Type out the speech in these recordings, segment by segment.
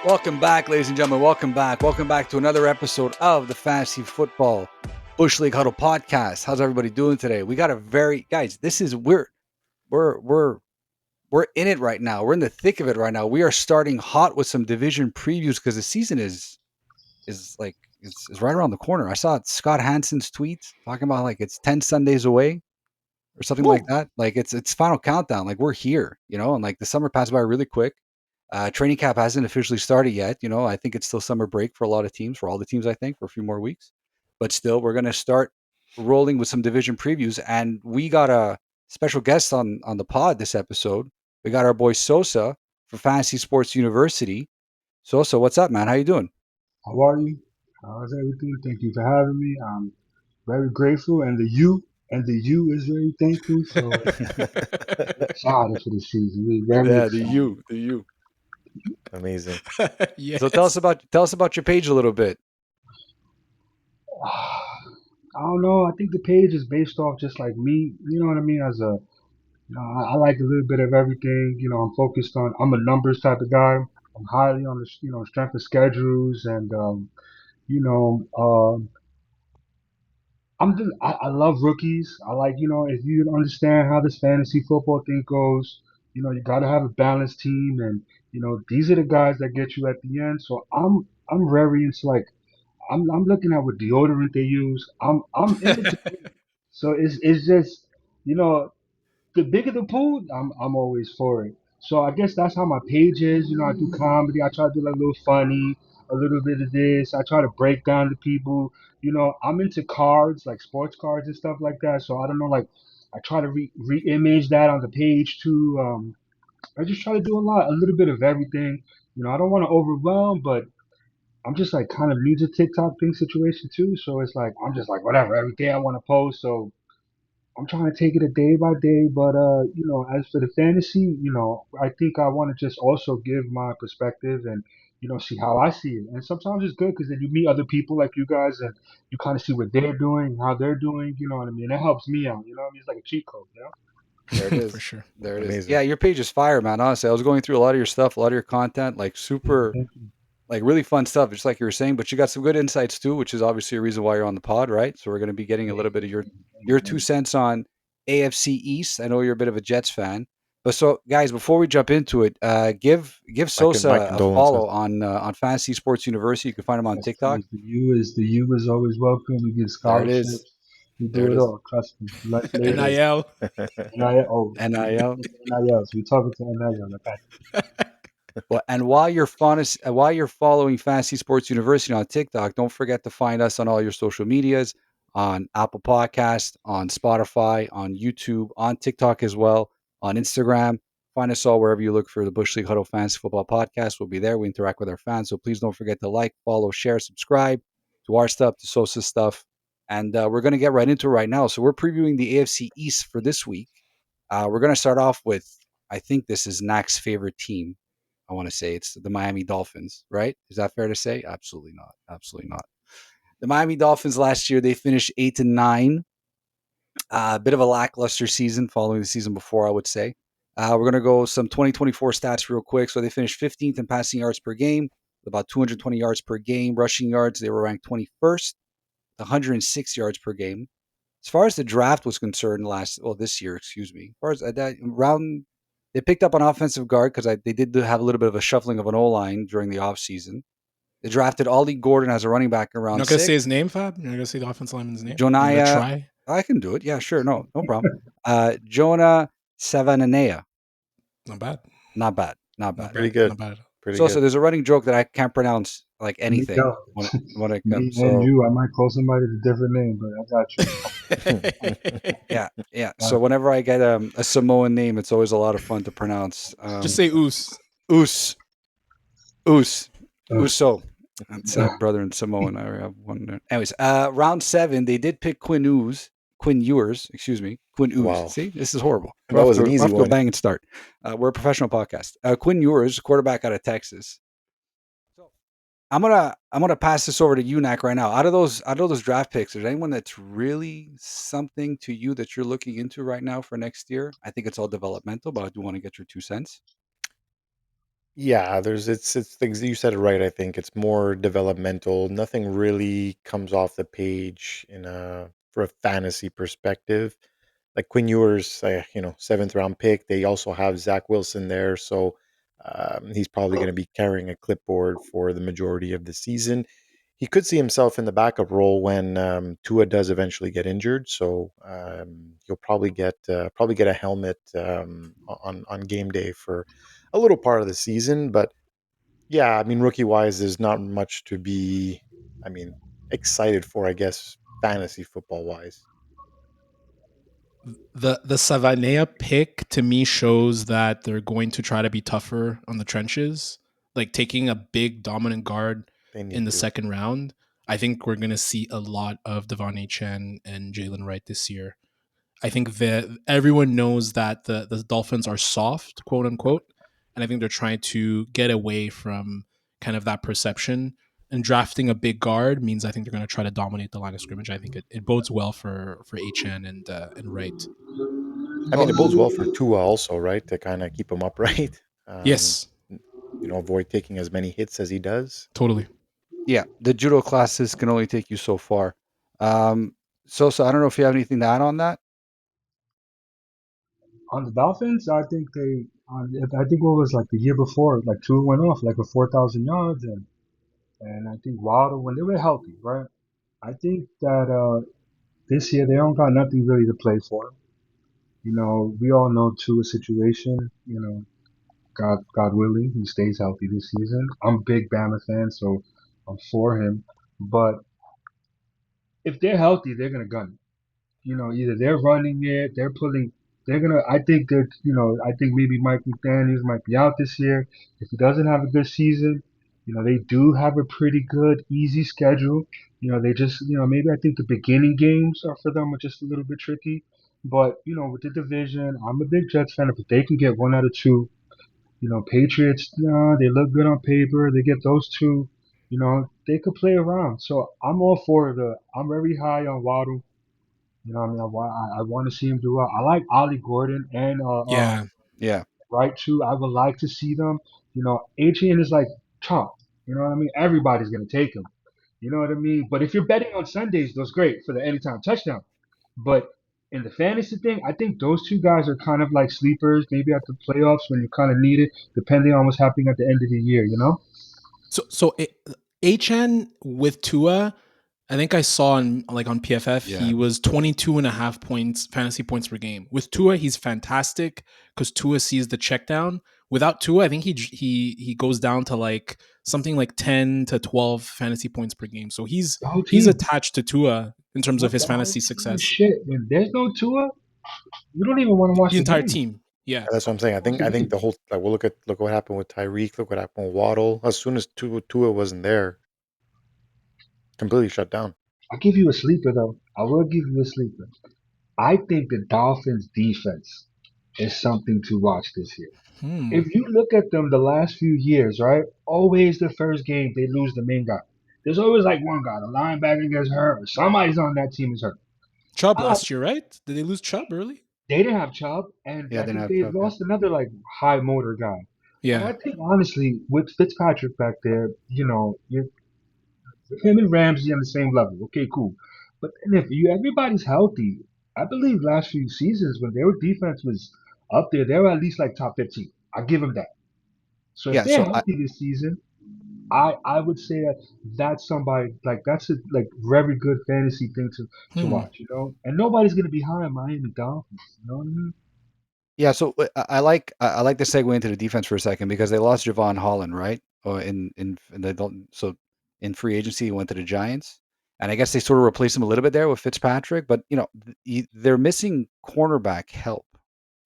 Welcome back, ladies and gentlemen. Welcome back. Welcome back to another episode of the Fantasy Football Bush League Huddle podcast. How's everybody doing today? We got a very guys. This is we're in it right now. We're in the thick of it right now. We are starting hot with some division previews because the season is like it's right around the corner. I saw Scott Hansen's tweets talking about like it's 10 Sundays away or something like that. Like it's final countdown. Like we're here, and like the summer passed by really quick. Training camp hasn't officially started yet. I think it's still summer break for a lot of teams, for all the teams, I think, for a few more weeks. But still, we're going to start rolling with some division previews. And we got a special guest on the pod this episode. We got our boy Sosa for Fantasy Sports University. Sosa, what's up, man? How you doing? How are you? How's everything? Thank you for having me. I'm very grateful, and the U is very thankful. So excited for the season. We're very Yeah, excited. the U. Amazing. Yes. So tell us about your page a little bit. I don't know. I think the page is based off just like me. You know what I mean? I like a little bit of everything. I'm focused on. I'm a numbers type of guy. I'm highly on the strength of schedules and you know. I love rookies. I like, if you understand how this fantasy football thing goes, you got to have a balanced team, and these are the guys that get you at the end. So I'm very into like I'm looking at what deodorant they use. I'm into so it's just you know the bigger the pool, I'm always for it. So I guess that's how my page is. I do comedy. I try to do like a little funny, a little bit of this. I try to break down to people. I'm into cards, like sports cards and stuff like that. So I don't know, like I try to re-image that on the page too. I just try to do a little bit of everything. I don't want to overwhelm, but I'm just like kind of new to TikTok thing situation too. So it's like I'm just like whatever every day I want to post. So I'm trying to take it a day by day, but as for the fantasy, I think I want to just also give my perspective and see how I see it. And sometimes it's good because then you meet other people like you guys, and you kind of see what they're doing, how they're doing. You know what I mean? It helps me out. You know what I mean? It's like a cheat code. There it is. For sure. There it is. Amazing. Yeah, your page is fire, man. Honestly, I was going through a lot of your stuff, a lot of your content, like super, Thank you. like really fun stuff, just like you were saying. But you got some good insights too, which is obviously a reason why you're on the pod, right? So we're going to be getting a little bit of your 2 cents on AFC East. I know you're a bit of a Jets fan, but so guys, before we jump into it, give My Sosa a follow condolences. on Fantasy Sports University. You can find him on Yes, TikTok. please. The U is always welcome. We give There it is. scholarships. We There do it it is. all. Trust me. There it is. NIL. NIL. Oh, we NIL. talking to NIL. So we talking to NIL. Okay. Well, and while you're following Fantasy Sports University on TikTok, don't forget to find us on all your social medias, on Apple Podcast, on Spotify, on YouTube, on TikTok as well, on Instagram. Find us all wherever you look for the Bush League Huddle Fantasy Football Podcast. We'll be there. We interact with our fans, so please don't forget to like, follow, share, subscribe to our stuff, to Sosa's stuff, and we're going to get right into it right now. So we're previewing the AFC East for this week. We're going to start off with, I think this is Nacc's favorite team. I want to say it's the Miami Dolphins, right? Is that fair to say? Absolutely not. Absolutely not. The Miami Dolphins last year, they finished 8-9. A bit of a lackluster season following the season before, I would say. We're going to go some 2024 stats real quick. So they finished 15th in passing yards per game, about 220 yards per game. Rushing yards, they were ranked 21st, 106 yards per game. As far as the draft was concerned, this year, excuse me, as far as that round, they picked up an offensive guard because they did have a little bit of a shuffling of an O line during the offseason. They drafted Ollie Gordon as a running back in You're round not gonna 6. say his name, Fab. You're not gonna say the offensive lineman's name. You're gonna Jonaya, try. I can do it. Yeah, sure, no problem. Jonah Savananea, Not bad. not bad, not Not bad. bad. Pretty good. Not bad. Pretty So good. there's a running joke that I can't pronounce like Me, anything when it me comes. and So you, I might call somebody a different name, but I got you. yeah. So whenever I get a Samoan name, it's always a lot of fun to pronounce. Just say Oos. Uso. That's brother in Samoan. I have one there. Anyways, round 7, they did pick Quinn Ewers. Wow. See, this is horrible. That was an We're easy off to a one. banging start. We're a professional podcast. Quinn Ewers, quarterback out of Texas. So I'm gonna pass this over to you, Nacc, right now. Out of those draft picks, is there anyone that's really something to you that you're looking into right now for next year? I think it's all developmental, but I do want to get your 2 cents. Yeah, it's things you said it right. I think it's more developmental. Nothing really comes off the page in a for a fantasy perspective. Like Quinn Ewers, seventh round pick. They also have Zach Wilson there, so he's probably going to be carrying a clipboard for the majority of the season. He could see himself in the backup role when Tua does eventually get injured. So he'll probably get a helmet on game day for a little part of the season. But yeah, I mean, rookie wise, there's not much to be, I mean, excited for. I guess fantasy football wise, The Savanea pick to me shows that they're going to try to be tougher on the trenches, like taking a big dominant guard they in need the to. second round. I think we're going to see a lot of Devon Achane and Jalen Wright this year. I think that everyone knows that the Dolphins are soft, quote unquote, and I think they're trying to get away from kind of that perception. And drafting a big guard means I think they're going to try to dominate the line of scrimmage. I think it bodes well for Achane and Wright. I mean, Well, it bodes well for Tua also, right? To kind of keep him upright, Yes, avoid taking as many hits as he does. totally. yeah, the judo classes can only take you so far. Um, Sosa, I don't know if you have anything to add on that. On the Dolphins, I think I think what was like the year before, like Tua went off like for 4,000 yards, and I think Waddle when they were healthy, right? I think that this year they don't got nothing really to play for. You know, we all know Tua's situation. You know, God willing, he stays healthy this season. I'm a big Bama fan, so I'm for him. But if they're healthy, they're gonna gun it. You know, either they're running it, they're gonna. I think that I think maybe Mike McDaniel's might be out this year if he doesn't have a good season. You know, they do have a pretty good, easy schedule. You know, they just, maybe I think the beginning games are for them are just a little bit tricky. But with the division, I'm a big Jets fan. If they can get one out of two, Patriots, they look good on paper. They get those two, they could play around. So I'm all for the. I'm very high on Waddle. You know what I mean? I want to see him do well. I like Ollie Gordon and Yeah. Yeah, right too. I would like to see them. Adrian is like top. You know what I mean? Everybody's gonna take him. You know what I mean? But if you're betting on Sundays, that's great for the anytime touchdown. But in the fantasy thing, I think those two guys are kind of like sleepers, maybe at the playoffs when you kind of need it, depending on what's happening at the end of the year, you know? So Achan with Tua, I think I saw on PFF, yeah. he was 22 and a half points, fantasy points per game. With Tua, he's fantastic because Tua sees the check down. Without Tua, I think he goes down to like something like 10 to 12 fantasy points per game. So The whole he's team. attached to Tua in terms of What his the whole fantasy team is success. shit. When there's no Tua, you don't even want to watch The the entire game. team. Yeah. That's what I'm saying. Watch the I think game. the whole like, well, look what happened with Tyreek. Look what happened with Waddle. As soon as Tua wasn't there, completely shut down. I'll give you a sleeper though. I will give you a sleeper. I think the Dolphins defense is something to watch this year. Hmm. If you look at them the last few years, right? Always the first game they lose the main guy. There's always like one guy, the linebacker gets hurt, or somebody's on that team is hurt. Chubb I like last year, right? Did they lose Chubb early? they didn't have Chubb, and Yeah, I they didn't think have they Chubb. Yeah. lost another like high motor guy. And Yeah. I think honestly, with Fitzpatrick back there, him and Ramsey on the same level. Okay, cool. But then if everybody's healthy, I believe last few seasons when their defense was up there, they were at least like top 15. I give them that. So if Yeah. they're So healthy this season, I would say that that's somebody like that's a like very good fantasy thing to Hmm. watch, And nobody's gonna be high on Miami Dolphins. You know what I mean? yeah, so I like to segue into the defense for a second because they lost Javon Holland, right? In the so in free agency he went to the Giants, and I guess they sort of replaced him a little bit there with Fitzpatrick, but they're missing cornerback help,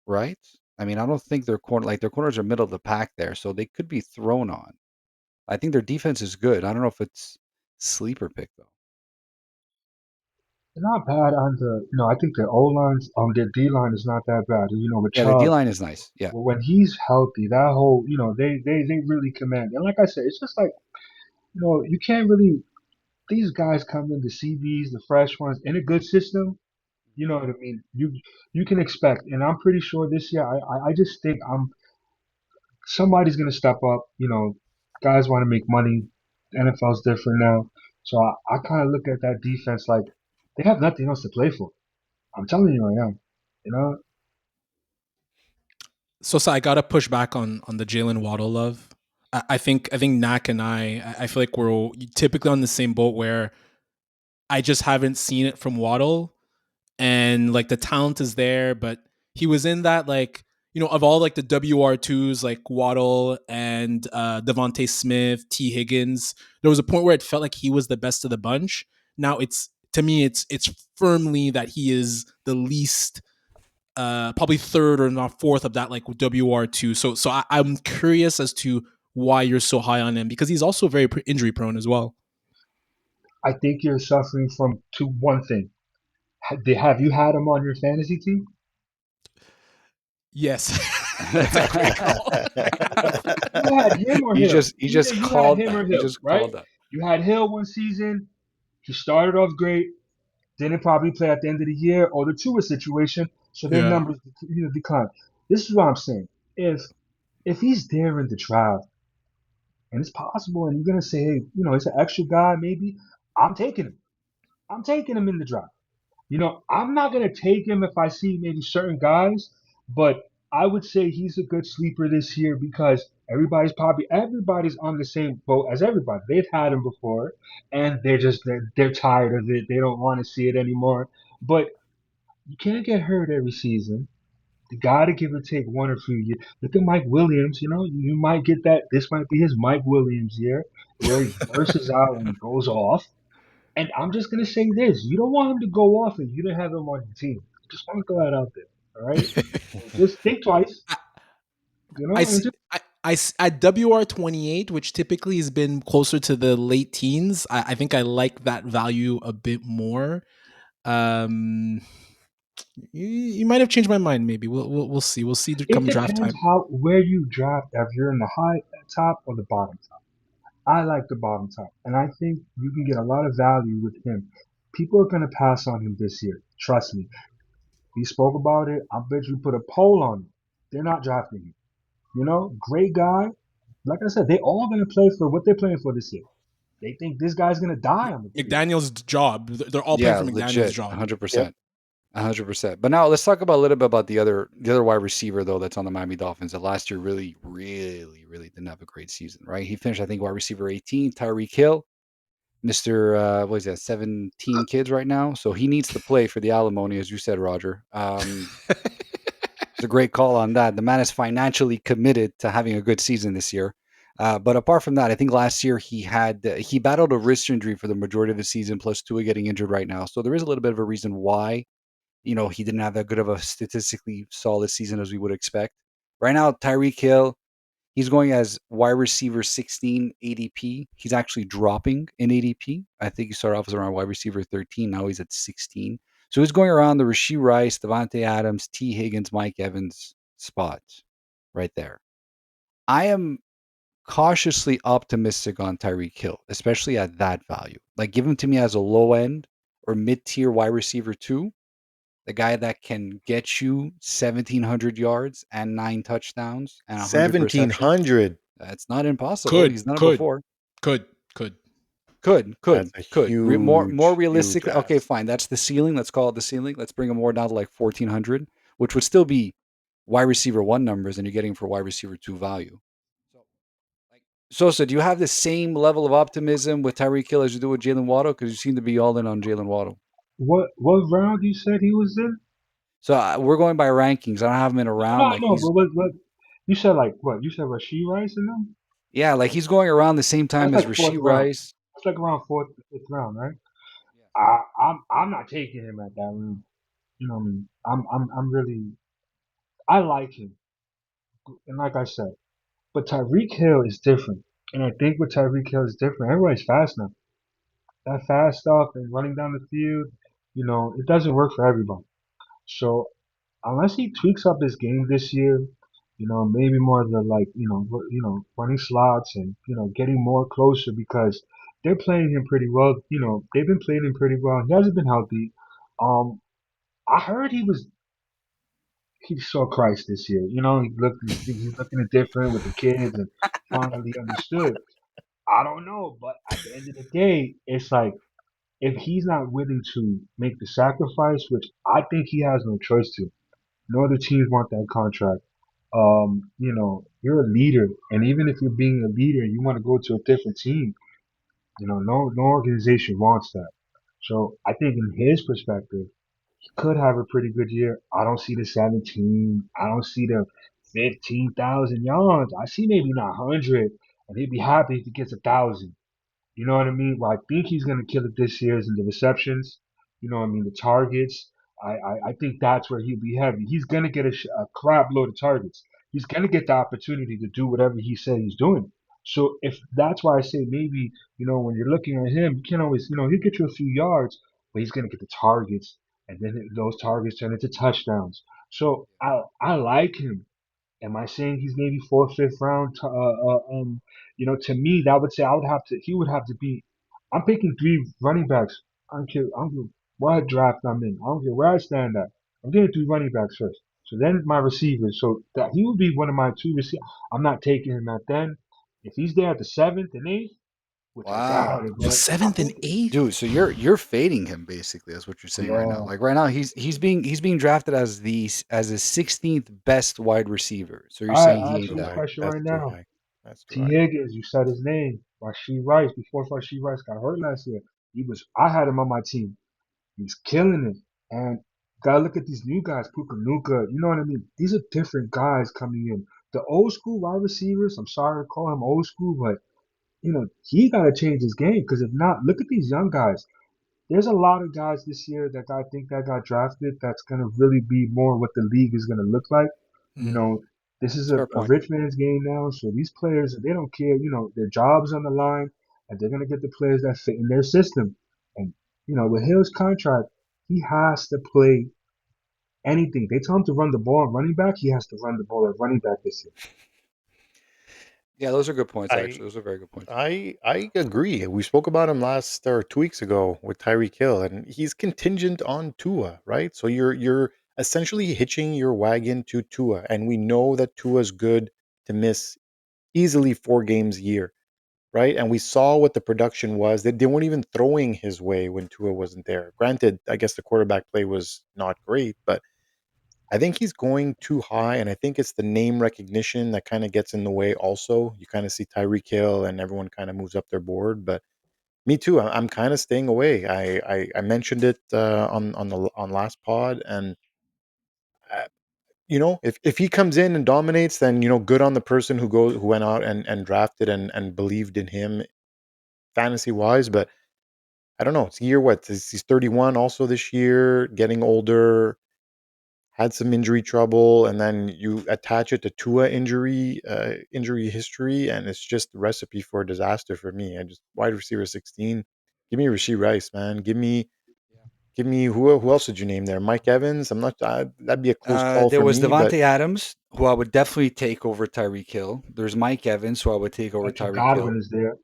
right? I mean, I don't think their corners are middle of the pack there, so they could be thrown on. I think their defense is good. I don't know if it's sleeper pick though. They're not bad on I think their O lines their D line is not that bad. With Yeah, their D Chubb, line is nice. Yeah, when he's healthy, that whole they really command. And like I said, it's just like you can't really these guys come in the CBs, the fresh ones, in a good system. You know what I mean? You can expect, and I'm pretty sure this year. I just think somebody's gonna step up. Guys want to make money. The NFL's different now, so I kind of look at that defense like they have nothing else to play for. I'm telling you right now. You know, So I gotta push back on the Jalen Waddle love. I think Nacc and I feel like we're typically on the same boat where I just haven't seen it from Waddle, and like the talent is there, but he was in that like of all like the WR2s like Waddle and Devontae Smith, T Higgins. There was a point where it felt like he was the best of the bunch. Now it's to me it's firmly that he is the least probably third or not fourth of that like WR2. I'm curious as to why you're so high on him because he's also very injury prone as well. I think you're suffering from one thing. Have you had him on your fantasy team? Yes, that's a great call. You had him or he Hill. just he Either just you had called him or that. He Hill, just right? called that. You had Hill one season. He started off great. Didn't probably play at the end of the year, or the Tua situation, so their Yeah. numbers decline. This is what I'm saying. If he's there in the draft, and it's possible, and you're gonna say, hey, it's an extra guy, maybe I'm taking him. I'm taking him in the draft. I'm not gonna take him if I see maybe certain guys, but I would say he's a good sleeper this year because everybody's on the same boat as everybody. They've had him before, and they're tired of it. They don't want to see it anymore. But you can't get hurt every season. You gotta give or take 1 or 2 years. Look at Mike Williams. You might get that. This might be his Mike Williams year, where he bursts out and he goes off. And I'm just gonna say this: you don't want him to go off, and you don't have him on your team. Just want to throw that out there. All right, so just think twice. I And see. just At WR28, which typically has been closer to the late teens, I think I like that value a bit more. Um, you might have changed my mind. Maybe we'll see. We'll see it come draft depends time. where you draft. If you're in the high top or the bottom top. I like the bottom top, and I think you can get a lot of value with him. People are gonna pass on him this year. Trust me. He spoke about it. I bet you put a poll on him. They're not drafting him. Great guy. Like I said, they all gonna play for what they're playing for this year. They think this guy's gonna die on the field. McDaniel's job. They're all playing Yeah, for McDaniel's legit, job. 100%. 100%. But now let's talk about a little bit about the other wide receiver though that's on the Miami Dolphins that last year really, really, really didn't have a great season, right? He finished, I think, wide receiver 18, Tyreek Hill, Mr. What is that, 17 kids right now. So he needs to play for the alimony, as you said, Roger. It's a great call on that. The man is financially committed to having a good season this year. But apart from that, I think last year he battled a wrist injury for the majority of the season, plus Tua getting injured right now. So there is a little bit of a reason why he didn't have that good of a statistically solid season as we would expect. Right now, Tyreek Hill, he's going as wide receiver 16 ADP. He's actually dropping in ADP. I think he started off as around wide receiver 13. Now he's at 16. So he's going around the Rashee Rice, Devontae Adams, T. Higgins, Mike Evans spots right there. I am cautiously optimistic on Tyreek Hill, especially at that value. Like, give him to me as a low end or mid tier wide receiver two, the guy that can get you 1,700 yards and 9 touchdowns and 100 receptions. 1,700. That's not impossible. Could He's done it could before. could could. Could, That's could, a could. More huge, huge realistically, okay, ask. fine. That's the ceiling. Let's call it the ceiling. Let's bring him more down to like 1,400, which would still be wide receiver one numbers, and you're getting for wide receiver two value. So, like, Sosa, do you have the same level of optimism with Tyreek Hill as you do with Jalen Waddle? Because you seem to be all in on Jalen Waddle. What round you said he was in? So we're going by rankings. I don't have him in a No, round. no, Like no. But what you said like what? You said Rasheed Rice and them? yeah, like he's going around the same time That's as like fourth Rasheed round. Rice. That's like around fourth, fifth round, right? Yeah. I'm not taking him at that round. You know what I mean? I'm really I like him, and like I said, but Tyreek Hill is different, and I think with Tyreek Hill is different. Everybody's fast now. That fast stuff and running down the field, it doesn't work for everybody. So unless he tweaks up his game this year, maybe more of the like, running slots and getting more closer because they're playing him pretty well. They've been playing him pretty well. He hasn't been healthy. Um, I heard he was he saw Christ this year. You know, he's looking different with the kids and finally understood. I don't know, but at the end of the day, it's like if he's not willing to make the sacrifice, which I think he has no choice to. No other teams want that contract. You're a leader, and even if you're being a leader and you want to go to a different team, no organization wants that. So I think in his perspective, he could have a pretty good year. I don't see the 17. I don't see the 15,000 yards. I see maybe not 100, and he'd be happy if he gets 1,000. You know what I mean? Well, I think he's going to kill it this year is in the receptions. You know what I mean? The targets. I think that's where he'll be heavy. He's going to get a crap load of targets. He's going to get the opportunity to do whatever he said he's doing. So if that's why I say maybe, when you're looking at him, you can't always, he'll get you a few yards, but he's going to get the targets. And then those targets turn into touchdowns. So I like him. Am I saying he's maybe fourth, fifth round? To me, that would say I would have to. He would have to be. I'm picking three running backs. I don't care. I don't care what draft I'm in. I don't care where I stand at. I'm getting three running backs first. So then my receivers. So that he would be one of my two receivers. I'm not taking him at then. If he's there at the seventh and eighth, which I doubt Wow. it, The but I'm seventh and taking. eighth. Dude, so you're fading him basically. That's what you're saying right now. Yeah, Like right now, he's being drafted as the 16th best wide receiver. So you're saying I he That's ain't ask too you a that. high. question That's right too now. high. That's too T. high. Higgins, you said his name. Rashee Rice, before Rashee Rice got hurt last year, I had him on my team. He was killing it. And gotta look at these new guys, Puka Nuka, you know what I mean? These are different guys coming in. The old school wide receivers, I'm sorry to call him old school, but he gotta change his game because if not, look at these young guys. There's a lot of guys this year that I think that got drafted that's gonna really be more what the league is gonna look like. You Mm. know, this is It's a a fair point. rich man's game now, so these players they don't care. Their jobs on the line, and they're gonna get the players that fit in their system. And with Hill's contract, he has to play anything. They tell him to run the ball at running back, he has to run the ball at running back this year. Yeah, those are good points. I Actually, those are very good points. I agree. We spoke about him last or 2 weeks ago with Tyreek Hill, and he's contingent on Tua, right? So you're essentially hitching your wagon to Tua, and we know that Tua's good to miss easily 4 games a year, right? And we saw what the production was. They weren't even throwing his way when Tua wasn't there. Granted, I guess the quarterback play was not great, but I think he's going too high, and I think it's the name recognition that kind of gets in the way. Also, you kind of see Tyreek Hill, and everyone kind of moves up their board. But me too. I'm kind of staying away. I mentioned it on last pod, and uh, if he comes in and dominates, then good on the person who went out and drafted and believed in him fantasy wise. But I don't know. It's year what? He's 31 also this year, getting older, had some injury trouble, and then you attach it to Tua injury history, and it's just a recipe for disaster for me. I just wide receiver 16. Give me Rasheed Rice, man. Give me who else did you name there? Mike Evans. I'm not. That'd be a close call There for was me, but Devontae Adams, who I would definitely take over Tyreek Hill. There's Mike Evans, who I would take over After Tyreek Godwin Hill. is there,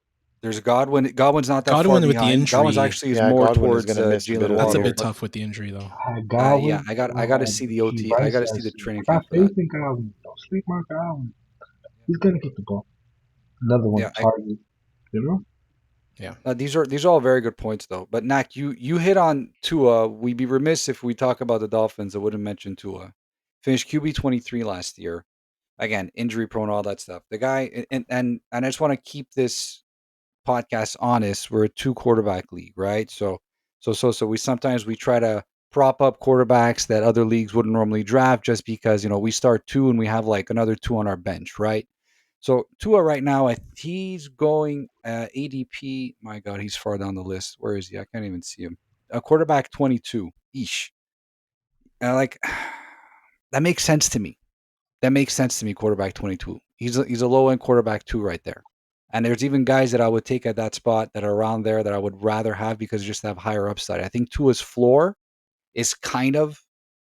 There's Godwin. Godwin's not that far Godwin with the behind. Godwin's injury, actually is yeah, more Godwin is towards going to miss a bit Jalen of the that's a Waddle. bit year. But tough with the injury though. I had yeah, Godwin, I got to I had see the Rasheed OT. I Rice got to see as the I training got camp for that. faith in Godwin. Don't sleep on Godwin. He's gonna get the ball. Another one Yeah, to target, you know? Yeah. these are all very good points though. But Nacc, you hit on Tua. We'd be remiss if we talk about the Dolphins. I wouldn't mention Tua. Finished QB 23 last year. Again, injury prone, all that stuff. The guy, and I just want to keep this podcast honest. We're a two quarterback league, right? So we sometimes we try to prop up quarterbacks that other leagues wouldn't normally draft just because we start two and we have like another two on our bench, right? So Tua right now, he's going ADP. My God, he's far down the list. Where is he? I can't even see him. A quarterback 22. Eesh. Like that makes sense to me. That makes sense to me. Quarterback 22. He's a low end quarterback two right there. And there's even guys that I would take at that spot that are around there that I would rather have because just have higher upside. I think Tua's floor is kind of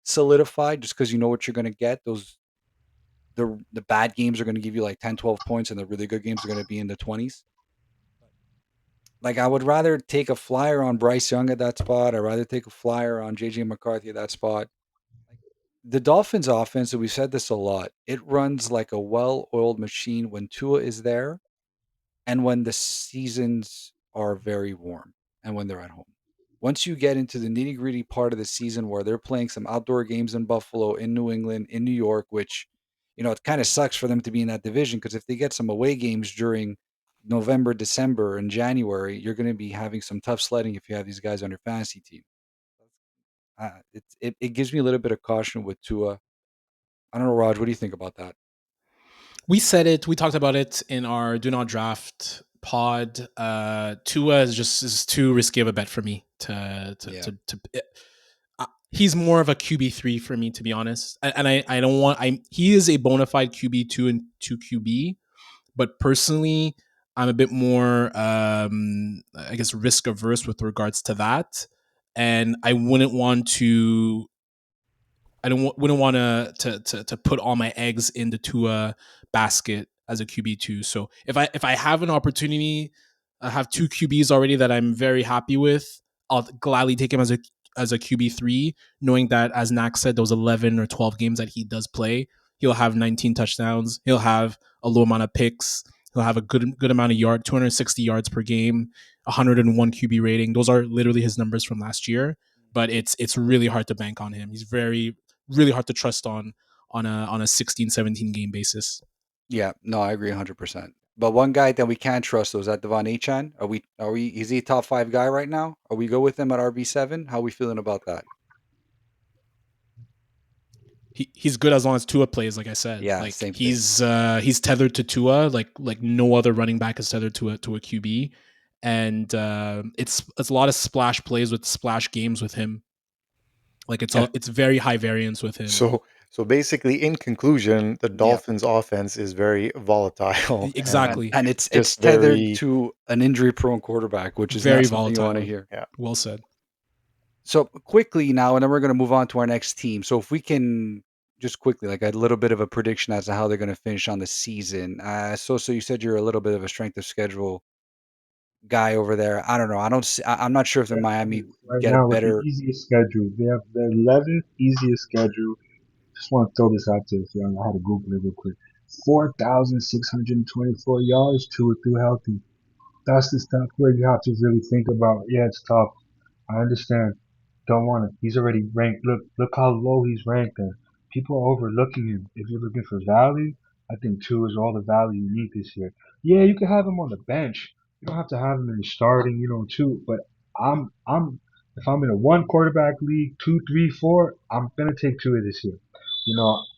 solidified just because you know what you're going to get. The bad games are going to give you like 10, 12 points, and the really good games are going to be in the 20s. Like I would rather take a flyer on Bryce Young at that spot. I'd rather take a flyer on JJ McCarthy at that spot. the Dolphins offense, and we've said this a lot, it runs like a well-oiled machine when Tua is there and when the seasons are very warm and when they're at home. Once you get into the nitty-gritty part of the season where they're playing some outdoor games in Buffalo, in New England, in New York, which, it kind of sucks for them to be in that division because if they get some away games during November, December, and January, you're going to be having some tough sledding if you have these guys on your fantasy team. It gives me a little bit of caution with Tua. I don't know, Raj. What do you think about that? We said it. We talked about it in our Do Not Draft pod. Tua is too risky of a bet for me he's more of a QB3 for me, to be honest. And I don't want he is a bona fide QB2 and 2 QB, but personally, I'm a bit more I guess risk averse with regards to that. And I wouldn't want to wouldn't want to put all my eggs in the Tua basket as a QB2. So if I have an opportunity, I have 2 QBs already that I'm very happy with, I'll gladly take him as a QB3, knowing that, as Nacc said, those 11 or 12 games that he does play, he'll have 19 touchdowns. He'll have a low amount of picks. He'll have a good amount of 260 yards per game, 101 QB rating. Those are literally his numbers from last year. But it's really hard to bank on him. He's really hard to trust on a 16, 17 game basis. Yeah, no, I agree 100%. But one guy that we can't trust is that Devon Achane. Is he a top 5 guy right now? Are we go with him at RB7? How are we feeling about that? He's good as long as Tua plays, like I said. Yeah, like same he's tethered to Tua, like no other running back is tethered to a QB. And it's a lot of splash plays with splash games with him. Like it's very high variance with him. So basically, in conclusion, the Dolphins' offense is very volatile. Exactly, and it's tethered to an injury-prone quarterback, which is very not something volatile. you want to hear. Yeah, well said. So quickly now, and then we're going to move on to our next team. So if we can just quickly, like a little bit of a prediction as to how they're going to finish on the season. So you said you're a little bit of a strength of schedule guy over there. I don't know. I'm not sure if the Miami Right get a now with the better. easiest schedule. They have the 11th easiest schedule. Just want to throw this out there if y'all. I had to Google it real quick. 4,624 yards to or through healthy. That's the stuff where you have to really think about. Yeah, it's tough. I understand. Don't want it. He's already ranked. Look how low he's ranked there. People are overlooking him. If you're looking for value, I think two is all the value you need this year. Yeah, you can have him on the bench. You don't have to have him in the starting, two. But if I'm in a one quarterback league, 2, 3, 4, I'm gonna take Tua this year.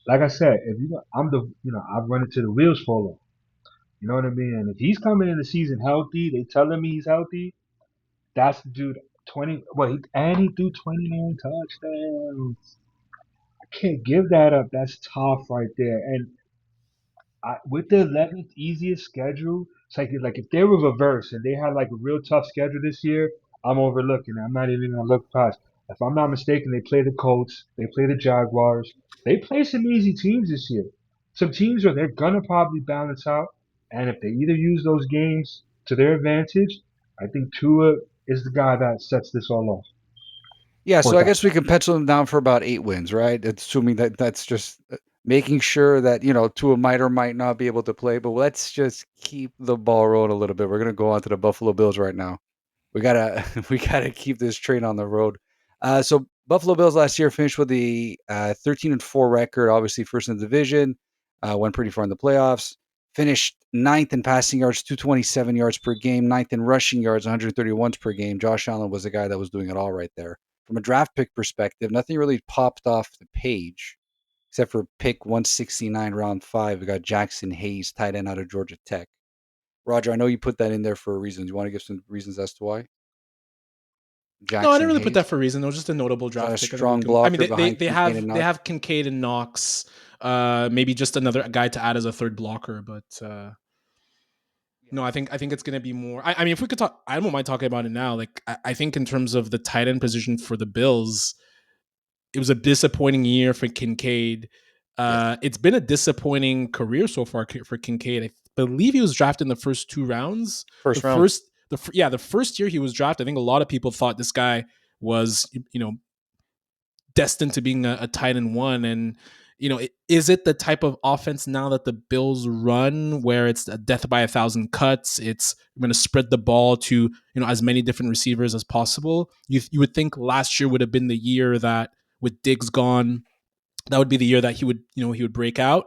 Like I said, if you, I'm the, I've run into the wheels fall off. You know what I mean? And if he's coming in the season healthy, they telling me he's healthy. That's the dude. 20. Well, he threw 29 touchdowns. I can't give that up. That's tough right there. And with the 11th easiest schedule, it's like if they were reversed and they had like a real tough schedule this year, I'm overlooking it. I'm not even gonna look past. If I'm not mistaken, they play the Colts, they play the Jaguars, they play some easy teams this year. Some teams where they're gonna probably balance out, and if they either use those games to their advantage, I think Tua is the guy that sets this all off. Yeah, so I guess we can pencil them down for about 8 wins, right? Assuming that's just making sure that, Tua might or might not be able to play, but let's just keep the ball rolling a little bit. We're going to go on to the Buffalo Bills right now. We got to we got to keep this train on the road. So Buffalo Bills last year finished with the 13-4 record, obviously first in the division, went pretty far in the playoffs. Finished ninth in passing yards, 227 yards per game, ninth in rushing yards, 131 per game. Josh Allen was the guy that was doing it all right there. From a draft pick perspective, nothing really popped off the page except for pick 169, round 5. We got Jackson Hayes, tight end out of Georgia Tech. Roger, I know you put that in there for a reason. Do you want to give some reasons as to why? No, I didn't really Hayes? put that for a reason. It was just a notable draft pick. Strong blocker behind they have Kincaid and Knox. Maybe just another guy to add as a third blocker, but no, I think it's going to be more. I mean, if we could talk, I don't mind talking about it now. Like I think in terms of the tight end position for the Bills, it was a disappointing year for Kincaid. It's been a disappointing career so far for Kincaid. I believe he was drafted in the first 2 rounds. The first year he was drafted, I think a lot of people thought this guy was, destined to being a tight end one. And is it the type of offense now that the Bills run, where it's a death by a thousand cuts? It's going to spread the ball to as many different receivers as possible. You would think last year would have been the year that, with Diggs gone, that would be the year that he would break out.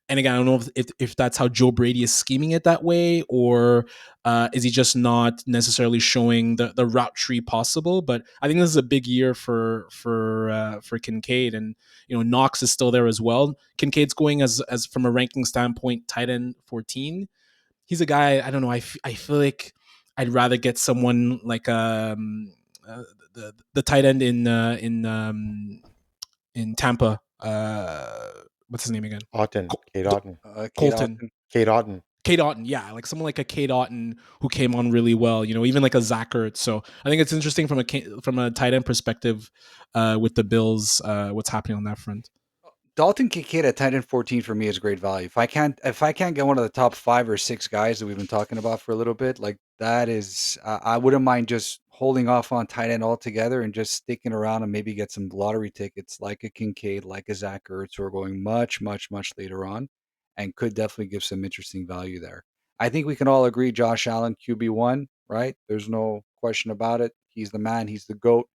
And again, I don't know if that's how Joe Brady is scheming it that way, or is he just not necessarily showing the route tree possible. But I think this is a big year for Kincaid, and Knox is still there as well. Kincaid's going as from a ranking standpoint, tight end 14. He's a guy, I don't know. I feel like I'd rather get someone like uh, the tight end in Tampa. What's his name again? Otten, Kate Otten, Kate Colton. Austin. Kate Otten. Kate Otten, yeah, like someone like a Kate Otten who came on really well, even like a Zach Ertz. So I think it's interesting from a tight end perspective with the Bills, what's happening on that front. Dalton Kincaid at tight end 14 for me is great value. If I can't get one of the top 5 or 6 guys that we've been talking about for a little bit, like that is, I wouldn't mind just holding off on tight end altogether and just sticking around and maybe get some lottery tickets like a Kincaid, like a Zach Ertz, who are going much, much, much later on, and could definitely give some interesting value there. I think we can all agree Josh Allen QB1, right? There's no question about it. He's the man. He's the GOAT.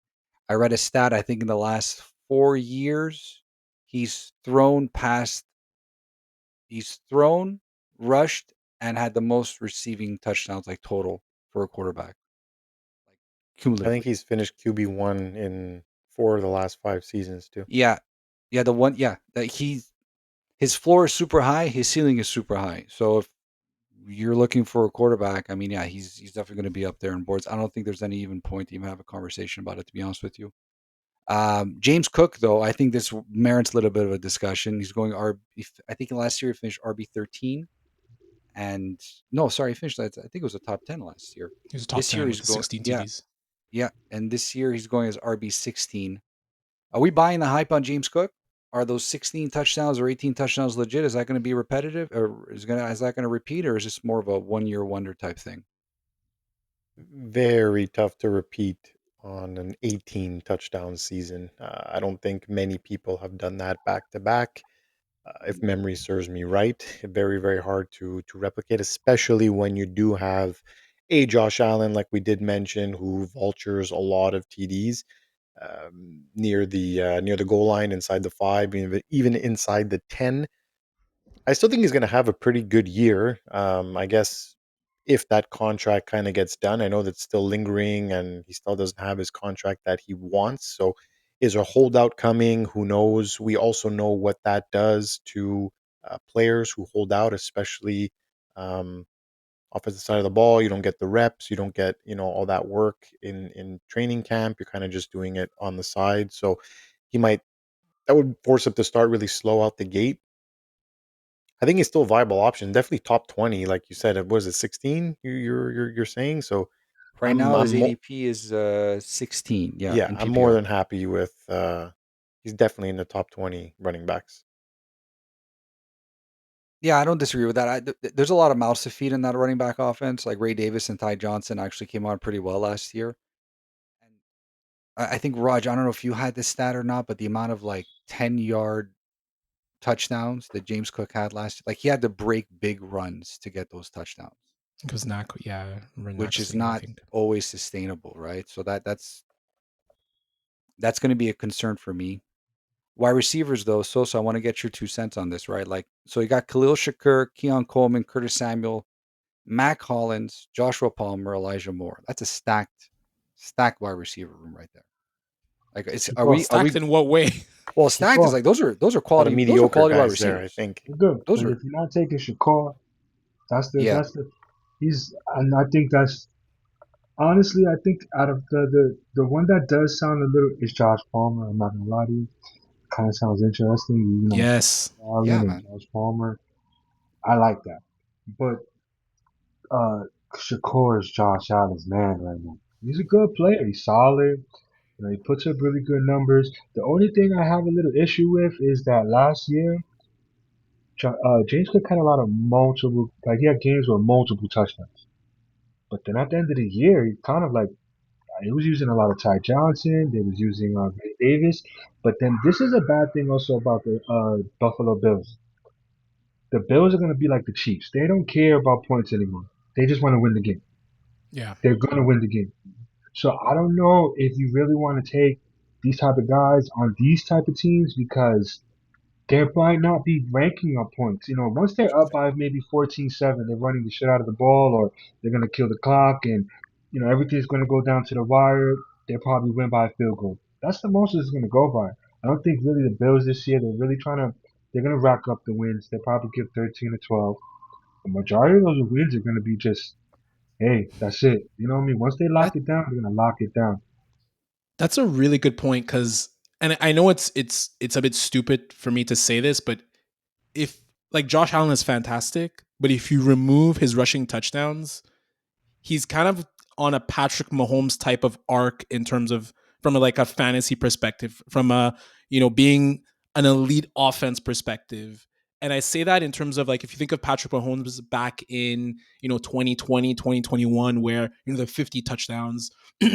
I read a stat, I think in the last 4 years, he's thrown past, he's thrown, rushed, and had the most receiving touchdowns, like total, for a quarterback, like I think cumulatively. he's finished QB1 in 4 of the last 5 seasons too. Yeah. Yeah. That his floor is super high, his ceiling is super high. So if you're looking for a quarterback, I mean, yeah, he's definitely going to be up there in boards. I don't think there's any even point to even have a conversation about it, to be honest with you. James Cook, though, I think this merits a little bit of a discussion. He's going I think last year he finished RB 13, and no, sorry, he finished. I think it was a top 10 last year. He was top This year 10 with he's the going, 16 yeah, TDs. yeah, and this year he's going as RB 16. Are we buying the hype on James Cook? Are those 16 touchdowns or 18 touchdowns legit? Is that going to be repetitive, or is that going to repeat, or is this more of a 1 year wonder type thing? Very tough to repeat on an 18 touchdown season. I don't think many people have done that back to back. If memory serves me right, very very hard to replicate, especially when you do have a Josh Allen, like we did mention, who vultures a lot of TDs near the goal line, inside the 5, even inside the 10. I still think he's going to have a pretty good year. I guess if that contract kind of gets done, I know that's still lingering and he still doesn't have his contract that he wants. So is a holdout coming? Who knows? We also know what that does to players who hold out, especially um, offensive side of the ball. You don't get the reps, you don't get all that work in training camp. You're kind of just doing it on the side. So he might that would force him to start really slow out the gate. I think it's still a viable option. Definitely top 20, like you said. It was it 16? You're saying so. Right I'm now, I'm his mo- ADP is 16. Yeah, yeah, in I'm more PPR. than happy with. He's definitely in the top 20 running backs. Yeah, I don't disagree with that. There's a lot of mouths to feed in that running back offense. Like Ray Davis and Ty Johnson actually came on pretty well last year. And I think Raj, I don't know if you had this stat or not, but the amount of like 10-yard touchdowns that James Cook had last year, like he had to break big runs to get those touchdowns, Because Nacc, yeah, which Nac's is league, I not think. always sustainable, right? So that's going to be a concern for me. Wide receivers, though, Sosa, I want to get your 2 cents on this, right? Like, so you got Khalil Shakur, Keon Coleman, Curtis Samuel, Mac Hollins, Joshua Palmer, Elijah Moore. That's a stacked wide receiver room right there. Like, it's Shakur, are Stacked we in what way? well stacked is Shakur, like those are A lot of mediocre quality wide guys there, I receivers. think. we're good. Those But are if you're not taking Shakur, yeah. he's, and I think that's honestly, I think out of the one that does sound a little is Josh Palmer. I'm not gonna lie to you. Kind of sounds interesting. Yes. Allen Yeah, and man. Josh Palmer. I like that. But uh, Shakur is Josh Allen's man right now. He's a good player. He's solid. He puts up really good numbers. The only thing I have a little issue with is that last year, James Cook had a lot of multiple, like he had games with multiple touchdowns. But then at the end of the year, he kind of like It was using a lot of Ty Johnson. They was using Ray Davis. But then this is a bad thing also about the Buffalo Bills. The Bills are going to be like the Chiefs. They don't care about points anymore. They just want to win the game. Yeah. They're going to win the game. So I don't know if you really want to take these type of guys on these type of teams because they might not be ranking up points. Once they're up by maybe 14-7, they're running the shit out of the ball or they're going to kill the clock and, everything's going to go down to the wire. They'll probably win by a field goal. That's the most it's going to go by. I don't think really the Bills this year, they're going to rack up the wins. They'll probably get 13 or 12. The majority of those wins are going to be just, hey, that's it. You know what I mean? Once they lock That it down, they're going to lock it down. that's a really good point because, and I know it's a bit stupid for me to say this, but if like Josh Allen is fantastic, but if you remove his rushing touchdowns, he's kind of on a Patrick Mahomes type of arc in terms of from like a fantasy perspective, from a being an elite offense perspective. And I say that in terms of like if you think of Patrick Mahomes back in 2020, 2021, where the 50 touchdowns,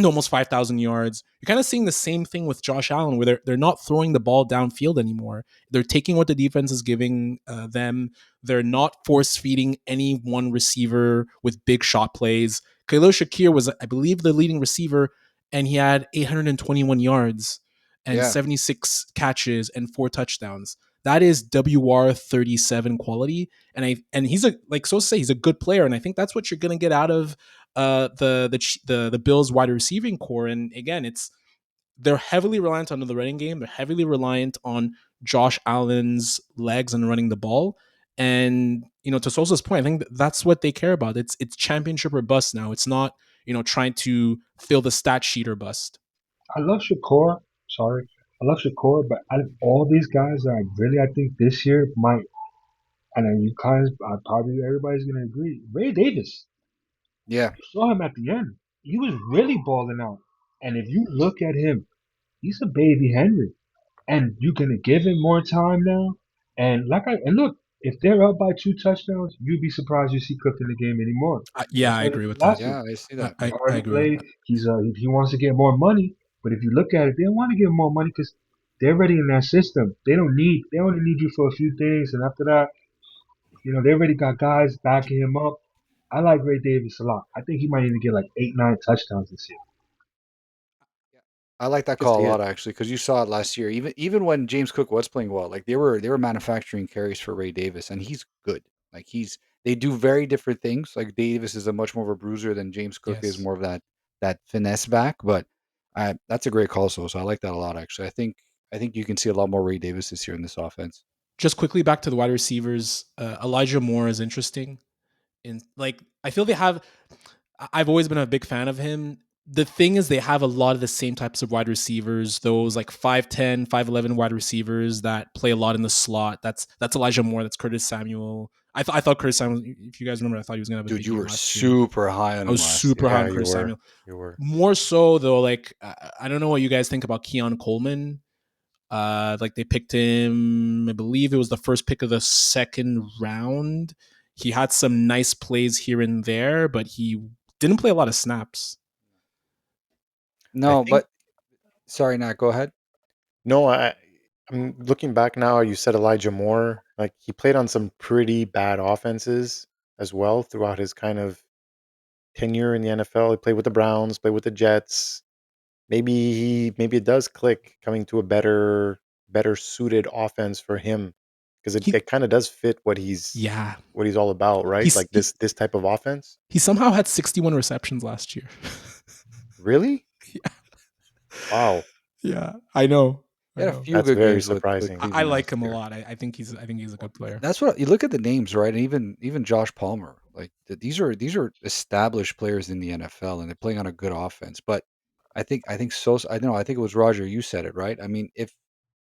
almost 5,000 yards, you're kind of seeing the same thing with Josh Allen, where they're not throwing the ball downfield anymore. They're taking what the defense is giving them. They're not force feeding any one receiver with big shot plays. Khalil Shakir was, I believe, the leading receiver, and he had 821 yards and Yeah. 76 catches and 4 touchdowns. That is WR37 quality, and he's a like so to say he's a good player, and I think that's what you're gonna get out of the Bills wide receiving core. And again, they're heavily reliant on the running game. They're heavily reliant on Josh Allen's legs and running the ball. And to Sosa's point, I think that's what they care about. It's championship or bust now. It's not trying to fill the stat sheet or bust. I love Shakur. Sorry. I love Shakur, but out of all these guys, I think this year might, and then you guys, probably everybody's gonna agree. Ray Davis, Yeah. you saw him at the end. He was really balling out, and if you look at him, he's a baby Henry, and you're gonna give him more time now. And look, if they're up by 2 touchdowns, you'd be surprised you see Cook in the game anymore. He Yeah, I started agree with that. last week. Yeah, I see I, that. He I, I already agree with played. that. He wants to get more money, but if you look at it, they don't want to give him more money because they're already in that system. They only need you for a few things, and after that, they already got guys backing him up. I like Ray Davis a lot. I think he might even get like 8, 9 touchdowns this year. Yeah. I like that I can call a see lot it. actually because you saw it last year. Even when James Cook was playing well, like they were manufacturing carries for Ray Davis, and he's good. Like they do very different things. Like Davis is a much more of a bruiser than James Cook is Yes. more of that finesse back. But that's a great call, so I like that a lot actually. I think you can see a lot more Ray Davis this year in this offense. Just quickly back to the wide receivers. Elijah Moore is interesting. In like, I feel they have. I've always been a big fan of him. The thing is, they have a lot of the same types of wide receivers. Those like 5'10", 5'11" wide receivers that play a lot in the slot. That's Elijah Moore. That's Curtis Samuel. I thought Curtis Samuel. If you guys remember, I thought he was gonna have a Dude, big you year were last year. super high on I him was last super year. high Yeah, on you Curtis were. Samuel. You were. More so though, like I don't know what you guys think about Keon Coleman. Like they picked him, I believe it was the first pick of the second round. He had some nice plays here and there, but he didn't play a lot of snaps. I No, think but sorry, Nat, go ahead. no. I'm looking back now. You said Elijah Moore. Like he played on some pretty bad offenses as well throughout his kind of tenure in the NFL. He played with the Browns, played with the Jets. Maybe it does click coming to a better suited offense for him because He it kind of does fit yeah. what he's all about, right? He's Like this type of offense. he somehow had 61 receptions last year. Really? Yeah. Wow, Yeah. I know. He I had a know. few that's good very games with surprising. I Cleveland like last him a year. lot. I think he's a good player. That's what you look at the names, right? And even Josh Palmer, like these are established players in the NFL, and they're playing on a good offense. But I think so. I don't know. I think it was Roger. You said it right. I mean, if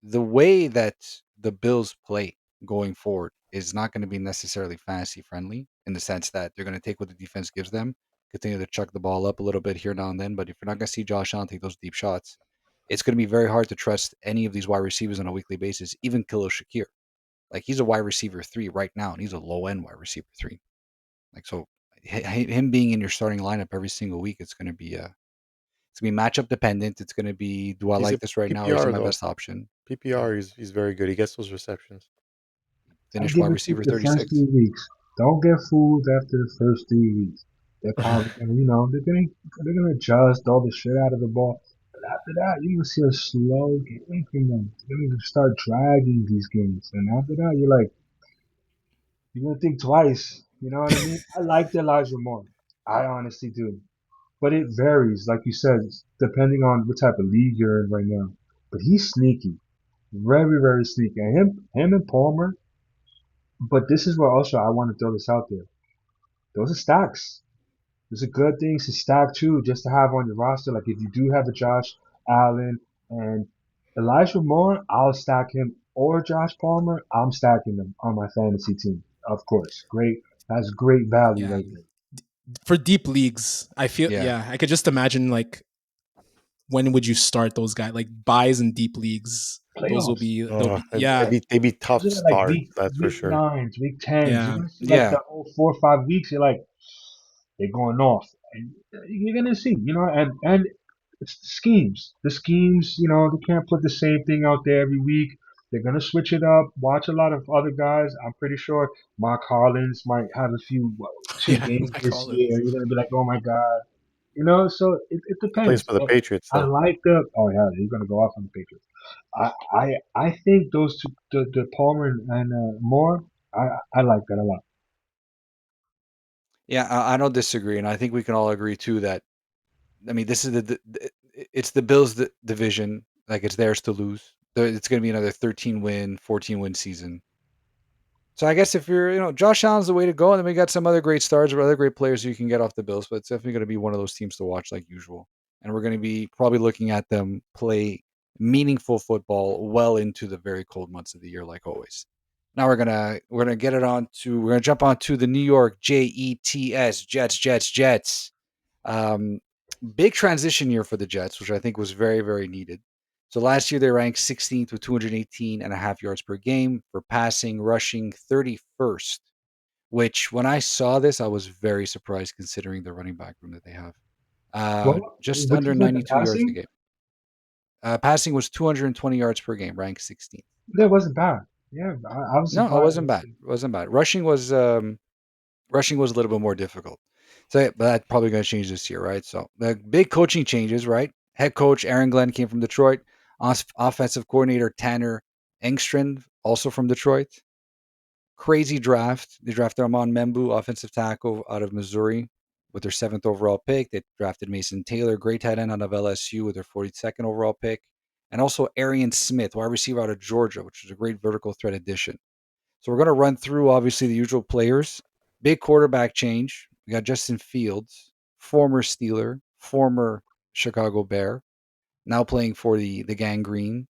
the way that the Bills play going forward is not going to be necessarily fantasy friendly in the sense that they're going to take what the defense gives them, continue to chuck the ball up a little bit here now and then. But if you're not going to see Josh Allen take those deep shots, it's going to be very hard to trust any of these wide receivers on a weekly basis, even Khalil Shakir. Like he's a wide receiver 3 right now, and he's a low end wide receiver 3. Like so, him being in your starting lineup every single week, it's It's going to be matchup dependent. It's going to be, do I He's like a this right now, or is he PPR my though. best option? PPR, he's very good. He gets those receptions. I Finish give wide it receiver the first 36. 3 weeks. Don't get fooled after the first 3 weeks. They're probably gonna, they're gonna adjust all the shit out of the ball. But after that, you're gonna see a slow game from them. They're gonna start dragging these games, and after that, you're gonna think twice. You know what I mean? I like Elijah Moore. I honestly do, but it varies, like you said, depending on what type of league you're in right now. But he's sneaky, very, very sneaky. And him and Palmer. But this is where also I want to throw this out there. Those are stacks. Those are good things to stack too, just to have on your roster. Like if you do have a Josh Allen and Elijah Moore, I'll stack him. Or Josh Palmer, I'm stacking them on my fantasy team. Of course. Great. That's great value Yeah. right there. For deep leagues, I feel Yeah. I could just imagine like when would you start those guys like buys in deep leagues? Those will Playoffs. be they'll Oh, be yeah, they'd be tough Those are like starts, that's for week sure. nines, week tens. You're yeah. gonna see like Yeah. the whole 4 or 5 weeks. You're like, they're going off, and you're gonna see, and it's the schemes. The schemes, they can't put the same thing out there every week. They're gonna switch it up. Watch a lot of other guys. I'm pretty sure Mark Harlins might have a few two Yeah, games Mike this year. Collins. You're gonna be like, oh my god, so it Plays depends. for the But Patriots I though. like the. Oh yeah, you're gonna go off on the Patriots. I think those two, the Palmer and Moore. I like that a lot. Yeah, I don't disagree, and I think we can all agree too that, I mean, this is it's the Bills' division. Like, it's theirs to lose. It's going to be another 13-win, 14-win season. So I guess if you're, Josh Allen's the way to go, and then we got some other great stars or other great players you can get off the Bills, but it's definitely going to be one of those teams to watch like usual. And we're going to be probably looking at them play meaningful football well into the very cold months of the year, like always. Now we're gonna get it on to we're gonna jump on to the New York Jets, Jets. Um, Big transition year for the Jets, which I think was very, very needed. So last year they ranked 16th with 218 and a half yards per game for passing, rushing 31st, which when I saw this, I was very surprised considering the running back room that they have. Well, Just which under was at the 92 yards a passing? game. Passing was 220 yards per game, ranked 16th. That wasn't bad. Yeah, I was No, it surprised. wasn't bad. It wasn't bad. Rushing was a little bit more difficult. So, but that's probably going to change this year, right? So the big coaching changes, right? Head coach Aaron Glenn came from Detroit. Offensive coordinator Tanner Engstrand, also from Detroit. Crazy draft. They drafted Amon Membu, offensive tackle out of Missouri, with their 7th overall pick. They drafted Mason Taylor, great tight end out of LSU, with their 42nd overall pick. And also Arian Smith, wide receiver out of Georgia, which is a great vertical threat addition. So we're going to run through, obviously, the usual players. Big quarterback change. We got Justin Fields, former Steeler, former Chicago Bear, now playing for the Gang Green.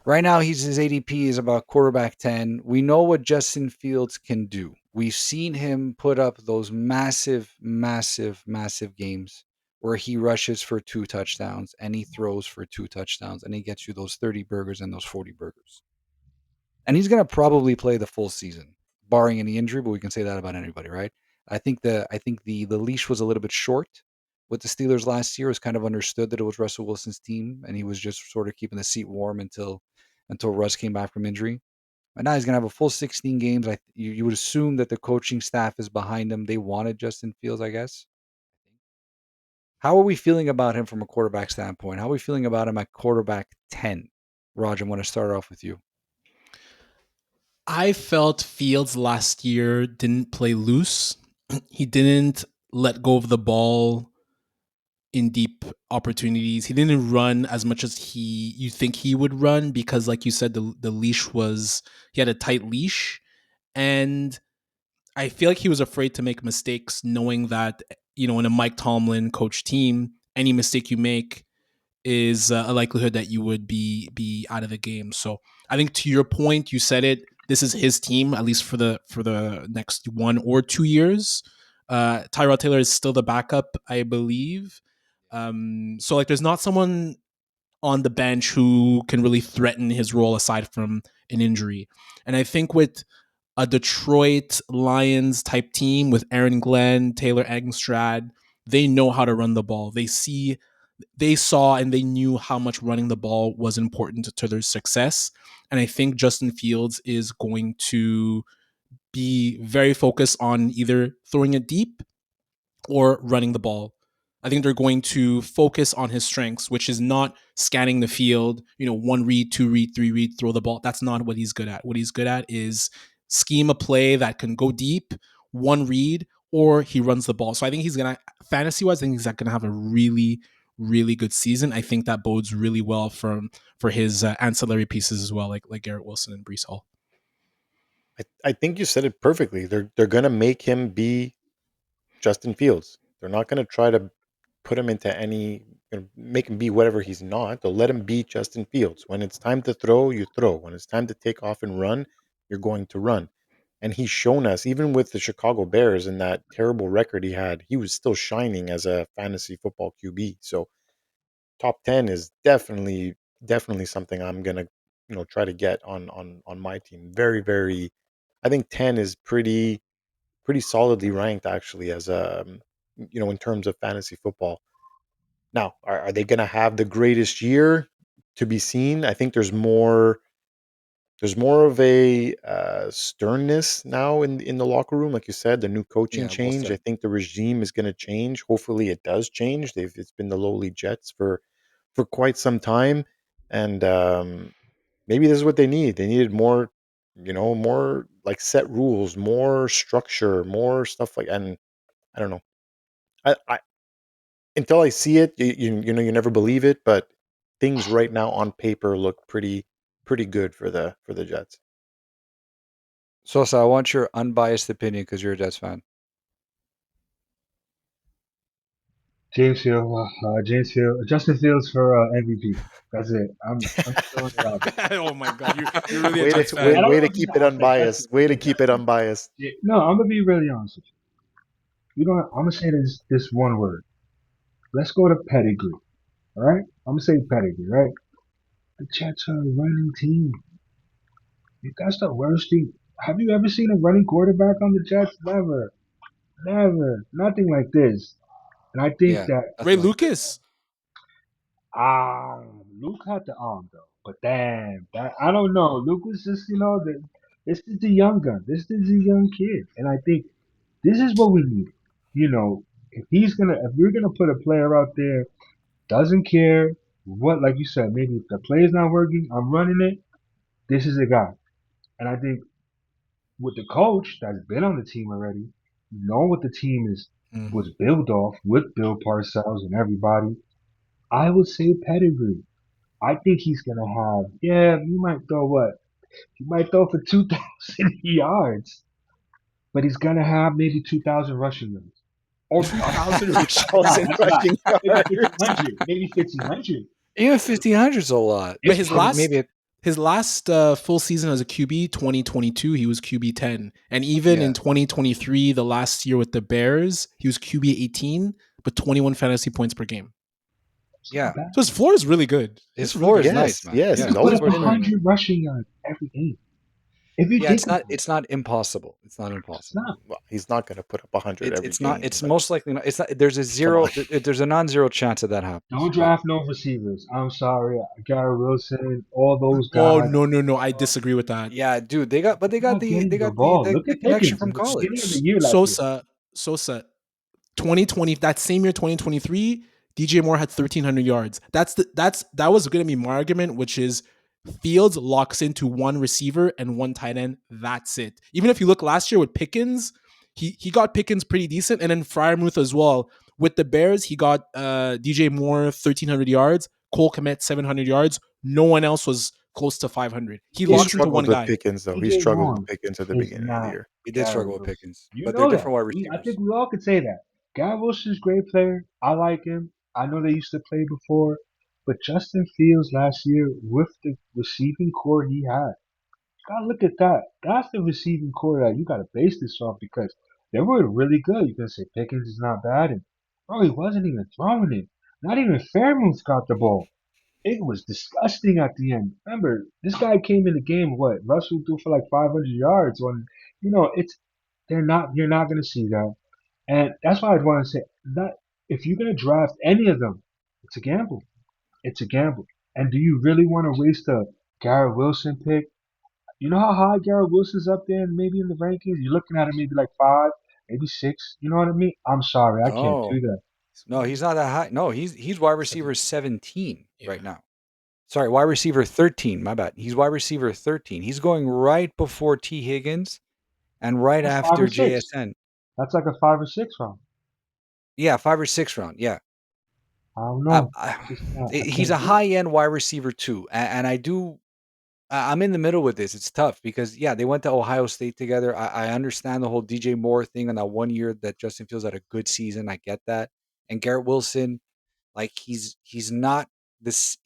Right now, his ADP is about quarterback 10. We know what Justin Fields can do. We've seen him put up those massive, massive, massive games where he rushes for 2 touchdowns and he throws for 2 touchdowns and he gets you those 30 burgers and those 40 burgers. And he's going to probably play the full season, barring any injury. But we can say that about anybody, right? I think the leash was a little bit short with the Steelers last year. It was kind of understood that it was Russell Wilson's team, and he was just sort of keeping the seat warm until Russ came back from injury. But now he's going to have a full 16 games. You would assume that the coaching staff is behind him. They wanted Justin Fields, I guess. How are we feeling about him from a quarterback standpoint? How are we feeling about him at quarterback 10? Raj, I want to start off with you. I felt Fields last year didn't play loose. He didn't let go of the ball in deep opportunities. He didn't run as much as you think he would run because, like you said, the leash was he had a tight leash, and I feel like he was afraid to make mistakes, knowing that in a Mike Tomlin coach team, any mistake you make is a likelihood that you would be out of the game. So I think to your point, you said it. This is his team, at least for the next 1 or 2 years. Tyrod Taylor is still the backup, I believe. So like, there's not someone on the bench who can really threaten his role aside from an injury. And I think with a Detroit Lions type team with Aaron Glenn, Taylor Engstrad, they know how to run the ball. They see they saw and they knew how much running the ball was important to their success. And I think Justin Fields is going to be very focused on either throwing it deep or running the ball. I think they're going to focus on his strengths, which is not scanning the field, one read, two read, three read, throw the ball. That's not what he's good at. What he's good at is scheme a play that can go deep, one read, or he runs the ball. So I think he's going to, fantasy wise, I think he's going to have a really, really good season. I think that bodes really well for his ancillary pieces as well, like Garrett Wilson and Breece Hall. I think you said it perfectly. They're gonna make him be Justin Fields. They're not gonna try to put him into any, make him be whatever he's not. They'll let him be Justin Fields. When it's time to throw, you throw. When it's time to take off and run, you're going to run. And he's shown us, even with the Chicago Bears and that terrible record he had, he was still shining as a fantasy football QB. So top 10 is definitely something I'm gonna try to get on my team. Very, very, I think 10 is pretty solidly ranked actually as a in terms of fantasy football. Now, are they gonna have the greatest year? To be seen. I think there's more of a sternness now in the locker room, like you said, the new coaching Yeah, well change. I said. think the regime is going to change. Hopefully, it does change. It's been the lowly Jets for quite some time, and maybe this is what they need. They needed more, more like set rules, more structure, more stuff like. And I don't know. I until I see it, you never believe it, but things right now on paper look pretty good for the Jets. Sosa, I want your unbiased opinion because you're a Jets fan. James Field, Justin Fields for MVP. That's it. I'm just throwing it out there. Oh my god, you're really a Way to Jets way, And I fan. don't way know to if you keep said, it okay, Justin, unbiased. Way to okay, keep it Justin. unbiased. Yeah, no, I'm gonna be really honest with you. I'm gonna say this one word. Let's go to pedigree. All right, I'm gonna say pedigree. Right, the Jets are a running team. That's the worst thing. Have you ever seen a running quarterback on the Jets? Never, never, nothing like this. And I think Yeah, that Ray nothing like this. Lucas. Luke had the arm though, but damn, that I don't know. Luke was just this is the young gun. This is the young kid, and I think this is what we need. If we're gonna put a player out there, doesn't care what, like you said, maybe if the play is not working, I'm running it. This is a guy, and I think with the coach that's been on the team already, knowing what the team is Mm. was built off with Bill Parcells and everybody, I would say pedigree. I think he's gonna have, yeah, he might throw what? He might throw for 2,000 yards, but he's gonna have maybe 2,000 rushing yards. Or 2,000 rushing nah, 2,000 that's a lot. rushing Maybe yards. 1,500. Maybe 1,500. Even 1,500 is a lot. But It's Maybe his last full season as a QB, 2022, he was QB 10, and even yeah, in 2023, the last year with the Bears, he was QB 18, but 21 fantasy points per game. it's not yeah. bad. So his floor is really good. His It's really floor good. is nice, Yes, man. yes, You Yeah, he's could his put always up floor is been very there. good. 100 rushing yards every game. If you Yeah, think about it, it's not impossible. It's not it's impossible. not. Well, he's not going to put up 100 every It's not. game, It's but most likely not. It's not. There's a come on. zero. There's a non-zero chance that that happens. Don't But draft no receivers. I'm sorry. Garrett Wilson, all those Oh guys. no, I disagree with that. yeah, dude, they got. But Not they getting the got ball. the, Look the at connection Pickens in from the beginning of the college. year last year. Sosa 2020, that same year 2023, DJ Moore had 1,300 yards. That was going to be my argument, which is Fields locks into one receiver and one tight end. That's it. Even if you look last year with Pickens, he got Pickens pretty decent, and then Fryermuth as well. With the Bears, he got DJ Moore 1,300 yards, Cole Kmet 700 yards. No one else was close to 500. He He locks into DJ one struggled with guy. Pickens, though. He DJ struggled with Moore Pickens at the is beginning of the not year. He did Garrett struggle with Wilson. Pickens, You but they're know that. different wide I think receivers. we all could say that. Garrett Wilson's a great player. I like him. I know they used to play before. But Justin Fields last year with the receiving core he had, gotta look at that. That's the receiving core that you gotta base this off because they were really good. You can say Pickens is not bad, and bro, he wasn't even throwing it. Not even Fairmouth got the ball. It was disgusting at the end. Remember, this guy came in the game. What Russell threw for like 500 yards. When it's they're not. You're not gonna see that, and that's why I'd want to say that if you're gonna draft any of them, It's a gamble. It's a gamble. And do you really want to waste a Garrett Wilson pick? You know how high Garrett Wilson's up there, maybe in the rankings. You're looking at him maybe like 5, maybe 6. You know what I mean? I'm sorry, I can't No, do that. no, he's not that high. No, he's wide receiver 17. 17 right Yeah. now. Sorry, wide receiver 13. My bad. He's wide receiver 13. He's going right before T. Higgins and right That's 5 or after 6. JSN. That's like a 5 or 6 round. Yeah, 5 or 6 round. Yeah, I don't I, know. I, I just can't. I he's can't a do it. high end wide receiver too, and I do. I'm in the middle with this. It's tough because yeah, they went to Ohio State together. I understand the whole DJ Moore thing on that one year that Justin Fields had a good season. I get that. And Garrett Wilson, like he's not this.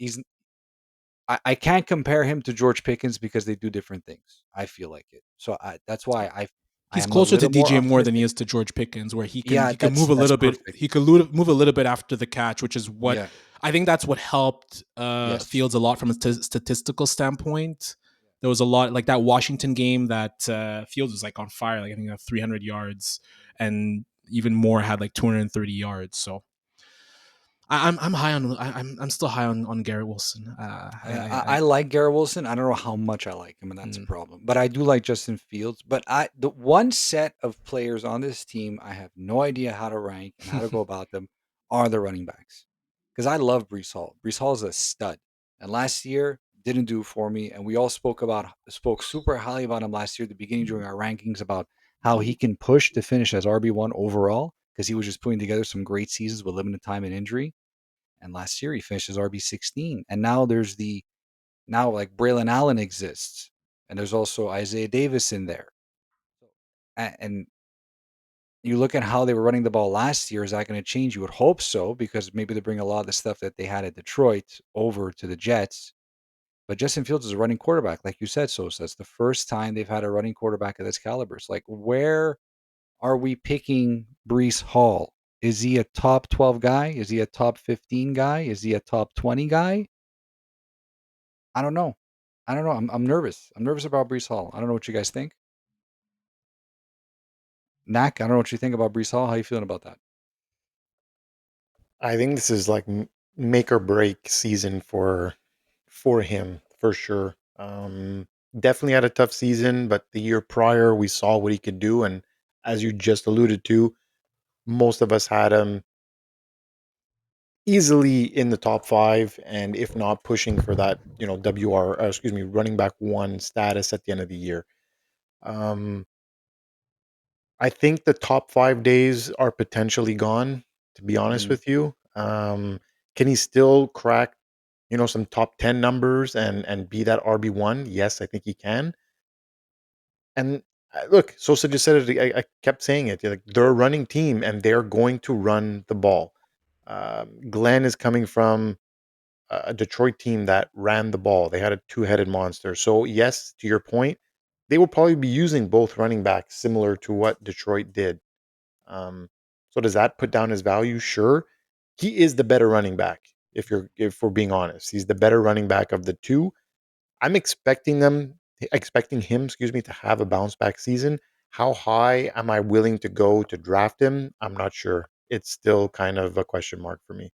I can't compare him to George Pickens because they do different things. I feel like it. So that's why I He's am a closer to little more DJ Moore than he optimistic. is to George Pickens, where Yeah, he can move a that's little bit. perfect. He could move a little bit after the catch, which is what Yeah. I think that's what helped Yes. Fields a lot from a statistical standpoint. There was a lot like that Washington game that Fields was like on fire, like I think 300 yards, and even more had like 230 yards. So I'm high on I'm still high on Garrett Wilson. I like Garrett Wilson. I don't know how much I like him, and that's a Mm. problem. But I do like Justin Fields. But the one set of players on this team I have no idea how to rank and how to go about them are the running backs. Because I love Breece Hall. Breece Hall is a stud. And last year didn't do for me. And we all spoke super highly about him last year at the beginning during our rankings about how he can push to finish as RB1 overall because he was just putting together some great seasons with limited time and injury. And last year he finished as RB16. And now there's now like Braylon Allen exists. And there's also Isaiah Davis in there. And you look at how they were running the ball last year. Is that going to change? You would hope so, because maybe they bring a lot of the stuff that they had at Detroit over to the Jets. But Justin Fields is a running quarterback, like you said, Sosa. That's the first time they've had a running quarterback of this caliber. It's like, where are we picking Breece Hall? Is he a top 12 guy? Is he a top 15 guy? Is he a top 20 guy? I don't know. I don't know. I'm nervous. I'm nervous about Breece Hall. I don't know what you guys think. Nacc, I don't know what you think about Breece Hall. How you feeling about that? I think this is like make or break season for him for sure. Definitely had a tough season, but the year prior we saw what he could do, and as you just alluded to, most of us had him easily in the top five, and if not pushing for that, WR, excuse me, running back one status at the end of the year. Um, I think the top 5 days are potentially gone. To be honest Mhm. with you, can he still crack, some top 10 numbers and be that RB1? Yes, I think he can. And look, Sosa just said it. I kept saying it. Like they're a running team, and they're going to run the ball. Glenn is coming from a Detroit team that ran the ball. They had a two-headed monster. So yes, to your point, they will probably be using both running backs, similar to what Detroit did. Um, so does that put down his value? Sure, he is the better running back. If we're being honest, he's the better running back of the two. I'm expecting him, excuse me, to have a bounce back season. How high am I willing to go to draft him? I'm not sure. It's still kind of a question mark for me.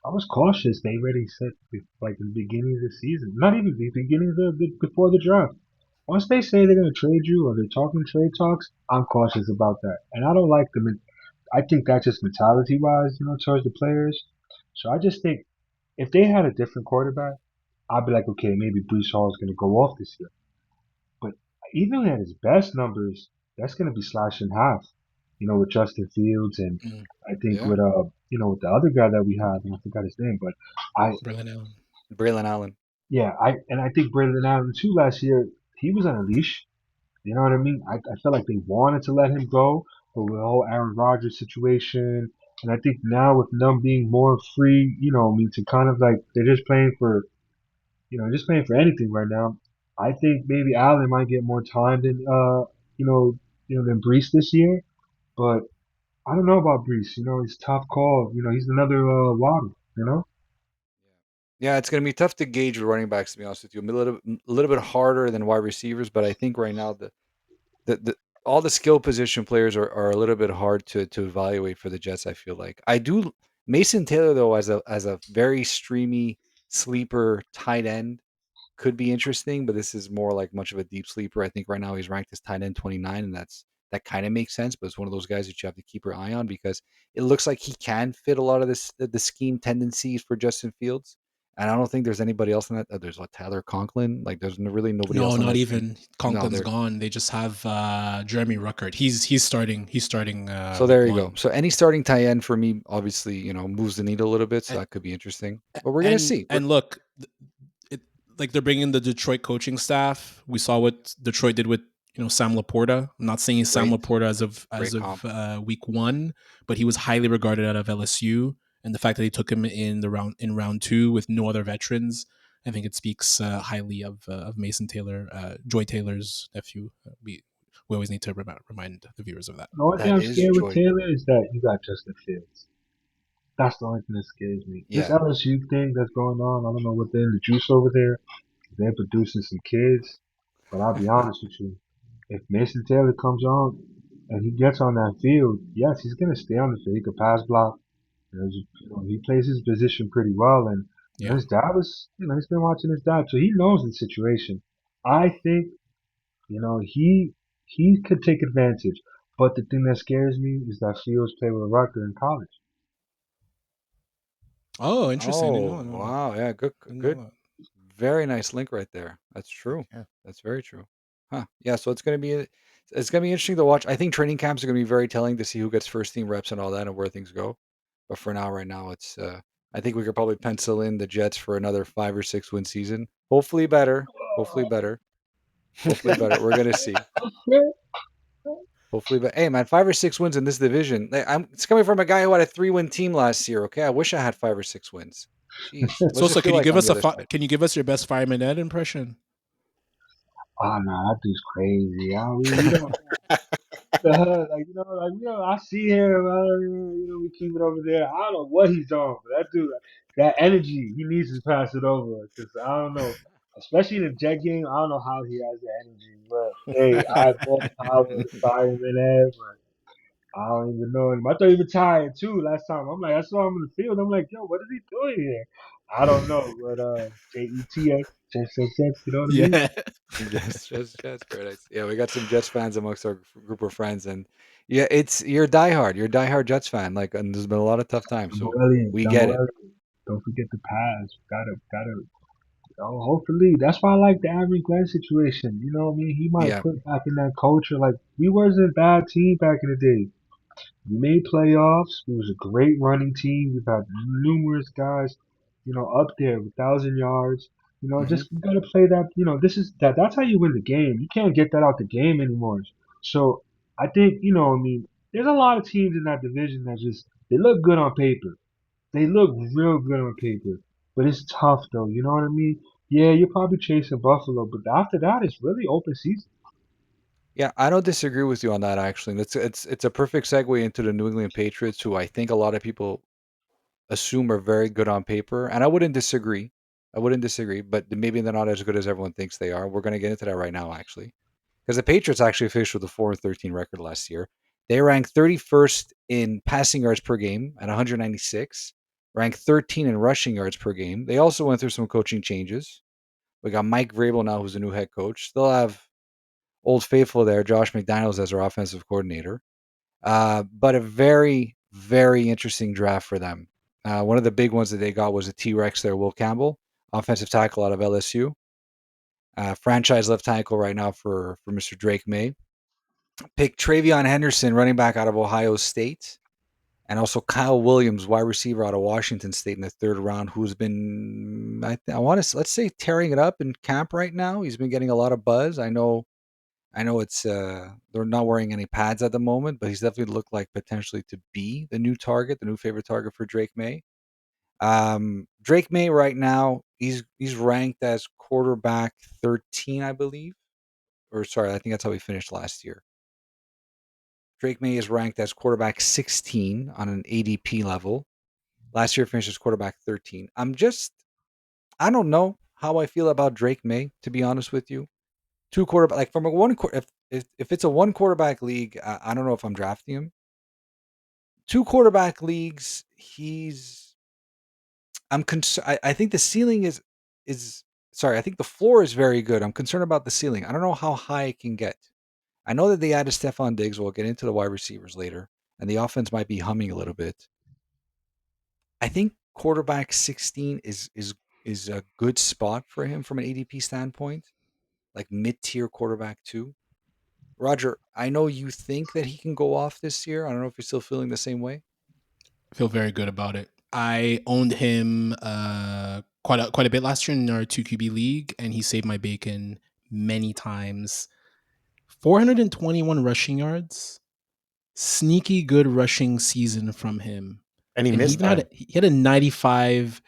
I was cautious. They already said like in the beginning of the season, not even the beginning of before the draft. Once they say they're gonna trade you or they're talking trade talks, I'm cautious about that, and I don't like them. I think that's just mentality wise, towards the players. So I just think if they had a different quarterback, I'd be like, okay, maybe Brees Hall is gonna go off this year. But even at his best numbers, that's gonna be slashed in half. With Justin Fields and Mm. I think Yeah. with the other guy that we had, and I forgot his name, but I Braylon Allen. Braylon Allen. yeah, I think Brandon Allen too last year, he was on a leash. You know what I mean? I felt like they wanted to let him go, but with the whole Aaron Rodgers situation, and I think now with them being more free, I mean, to kind of like they're just playing for, just playing for anything right now. I think maybe Allen might get more time than than Brees this year, but I don't know about Brees. He's tough call. He's another Waddle. Yeah, it's going to be tough to gauge with running backs. To be honest with you, a little bit harder than wide receivers, but I think right now the all the skill position players are a little bit hard to evaluate for the Jets. I feel like I do. Mason Taylor though, as a very streamy sleeper tight end, could be interesting, but this is more like much of a deep sleeper. I think right now he's ranked as tight end 29, and that kind of makes sense. But it's one of those guys that you have to keep your eye on because it looks like he can fit a lot of the scheme tendencies for Justin Fields. And I don't think there's anybody else in that. There's what, Tyler Conklin. Like there's really nobody No, else on not that team. even. No, Conklin's there. gone. They just have Jeremy Ruckert. He's starting. He's starting So week there you go. one. So any starting tight end for me, obviously, moves the needle a little bit. So And that could be interesting. But we're gonna see. and look, it like they're bringing the Detroit coaching staff. We saw what Detroit did with Sam Laporta. I'm not saying he's Sam Great, Laporta great comp. week one, but he was highly regarded out of LSU, and the fact that they took him in round two with no other veterans, I think it speaks highly of Mason Taylor, Joy Taylor's nephew. We always need to remind the viewers of that. The only thing That I'm is scared with Joy. Taylor is that you got Justin Fields. That's the only thing that scares me. This Yeah. LSU thing that's going on, I don't know what they're in the juice over there. They're producing some kids, but I'll be honest with you. If Mason Taylor comes on and he gets on that field, yes, he's gonna stay on the field. He could pass block. He plays his position pretty well, and Yeah. his dad was, he's been watching his dad, so he knows the situation. I think, he could take advantage. But the thing that scares me is that Fields played with Rucker in college. Oh, interesting. Oh, wow. Yeah, good, Didn't know good. that. Very nice link right there. That's true. Yeah. That's very true. Huh. Yeah, so it's gonna be interesting to watch. I think training camps are gonna be very telling to see who gets first team reps and all that and where things go. But for now, right now, it's I think we could probably pencil in the Jets for another 5 or 6 win season. Hopefully better. Hopefully better. Hopefully better. We're gonna see. Hopefully, but hey, man, 5 or 6 wins in this division. It's coming from a guy who had a 3-win team last year. Okay, I wish I had 5 or 6 wins. Jeez, what's it Sosa, feel like on the other side? can you give us your best Fireman Ed impression? Oh no, that dude's crazy. We don't I see him. We keep it over there. I don't know what he's on, but that dude, that energy, he needs to pass it over. Cause I don't know, especially in the jet game, I don't know how he has the energy. But hey, I have all the power of the fireman ever. I don't even know him. I thought he retired too last time. I'm like, I saw him in the field. I'm like, yo, what is he doing here? I don't know, but JETS, Jets, you know what I mean? Yeah. Jets, very nice. Yeah, we got some Jets fans amongst our group of friends, and yeah, you're diehard. You're a diehard Jets fan. Like, and there's been a lot of tough times, so we get it. Don't forget the pass. Gotta. Hopefully, that's why I like the Aaron Glenn situation. You know what I mean? He might Yeah. put back in that culture. Like we wasn't a bad team back in the day. We made playoffs. We was a great running team. We've had numerous guys, up there with 1,000 yards. Hmm. Just you gotta play that. This is that. That's how you win the game. You can't get that out the game anymore. So I think I mean, there's a lot of teams in that division that just they look good on paper. They look real good on paper, but it's tough though. You know what I mean? Yeah, you're probably chasing Buffalo, but after that, it's really open season. Yeah, I don't disagree with you on that. Actually, it's a perfect segue into the New England Patriots, who I think a lot of people assume are very good on paper, and I wouldn't disagree. I wouldn't disagree, but maybe they're not as good as everyone thinks they are. We're going to get into that right now, actually, because the Patriots actually finished with a 4-13 record last year. They ranked 31st in passing yards per game at 196, ranked 13 in rushing yards per game. They also went through some coaching changes. We got Mike Vrabel now, who's the new head coach. They'll have Old Faithful there, Josh McDaniels as their offensive coordinator. But a very, very interesting draft for them. One of the big ones that they got was a T-Rex there, Will Campbell, offensive tackle out of LSU. Franchise left tackle right now for Mr. Drake Maye. Pick Travion Henderson, running back out of Ohio State. And also Kyle Williams, wide receiver out of Washington State in the third round, who's been, I want to, let's say, tearing it up in camp right now. He's been getting a lot of buzz. I know it's they're not wearing any pads at the moment, but he's definitely looked like potentially to be the new target, the new favorite target for Drake Maye. Drake Maye right now, he's ranked as quarterback 13, I believe. Or sorry, I think that's how he finished last year. Drake Maye is ranked as quarterback 16 on an ADP level. Last year finished as quarterback 13. I don't know how I feel about Drake Maye, to be honest with you. Two quarterback, like from a one, if it's a one quarterback league, I don't know if I'm drafting him. two quarterback leagues. I'm concerned. I think the ceiling is sorry. I think the floor is very good. I'm concerned about the ceiling. I don't know how high it can get. I know that they added Stefon Diggs. We'll get into the wide receivers later, and the offense might be humming a little bit. I think quarterback 16 is a good spot for him from an ADP standpoint, like mid tier quarterback too. Roger, I know you think that he can go off this year. I don't know if you're still feeling the same way. I feel very good about it. I owned him quite a bit last year in our 2 QB league, and he saved my bacon many times. 421 rushing yards, sneaky good rushing season from him, And he and he missed even had time. a 95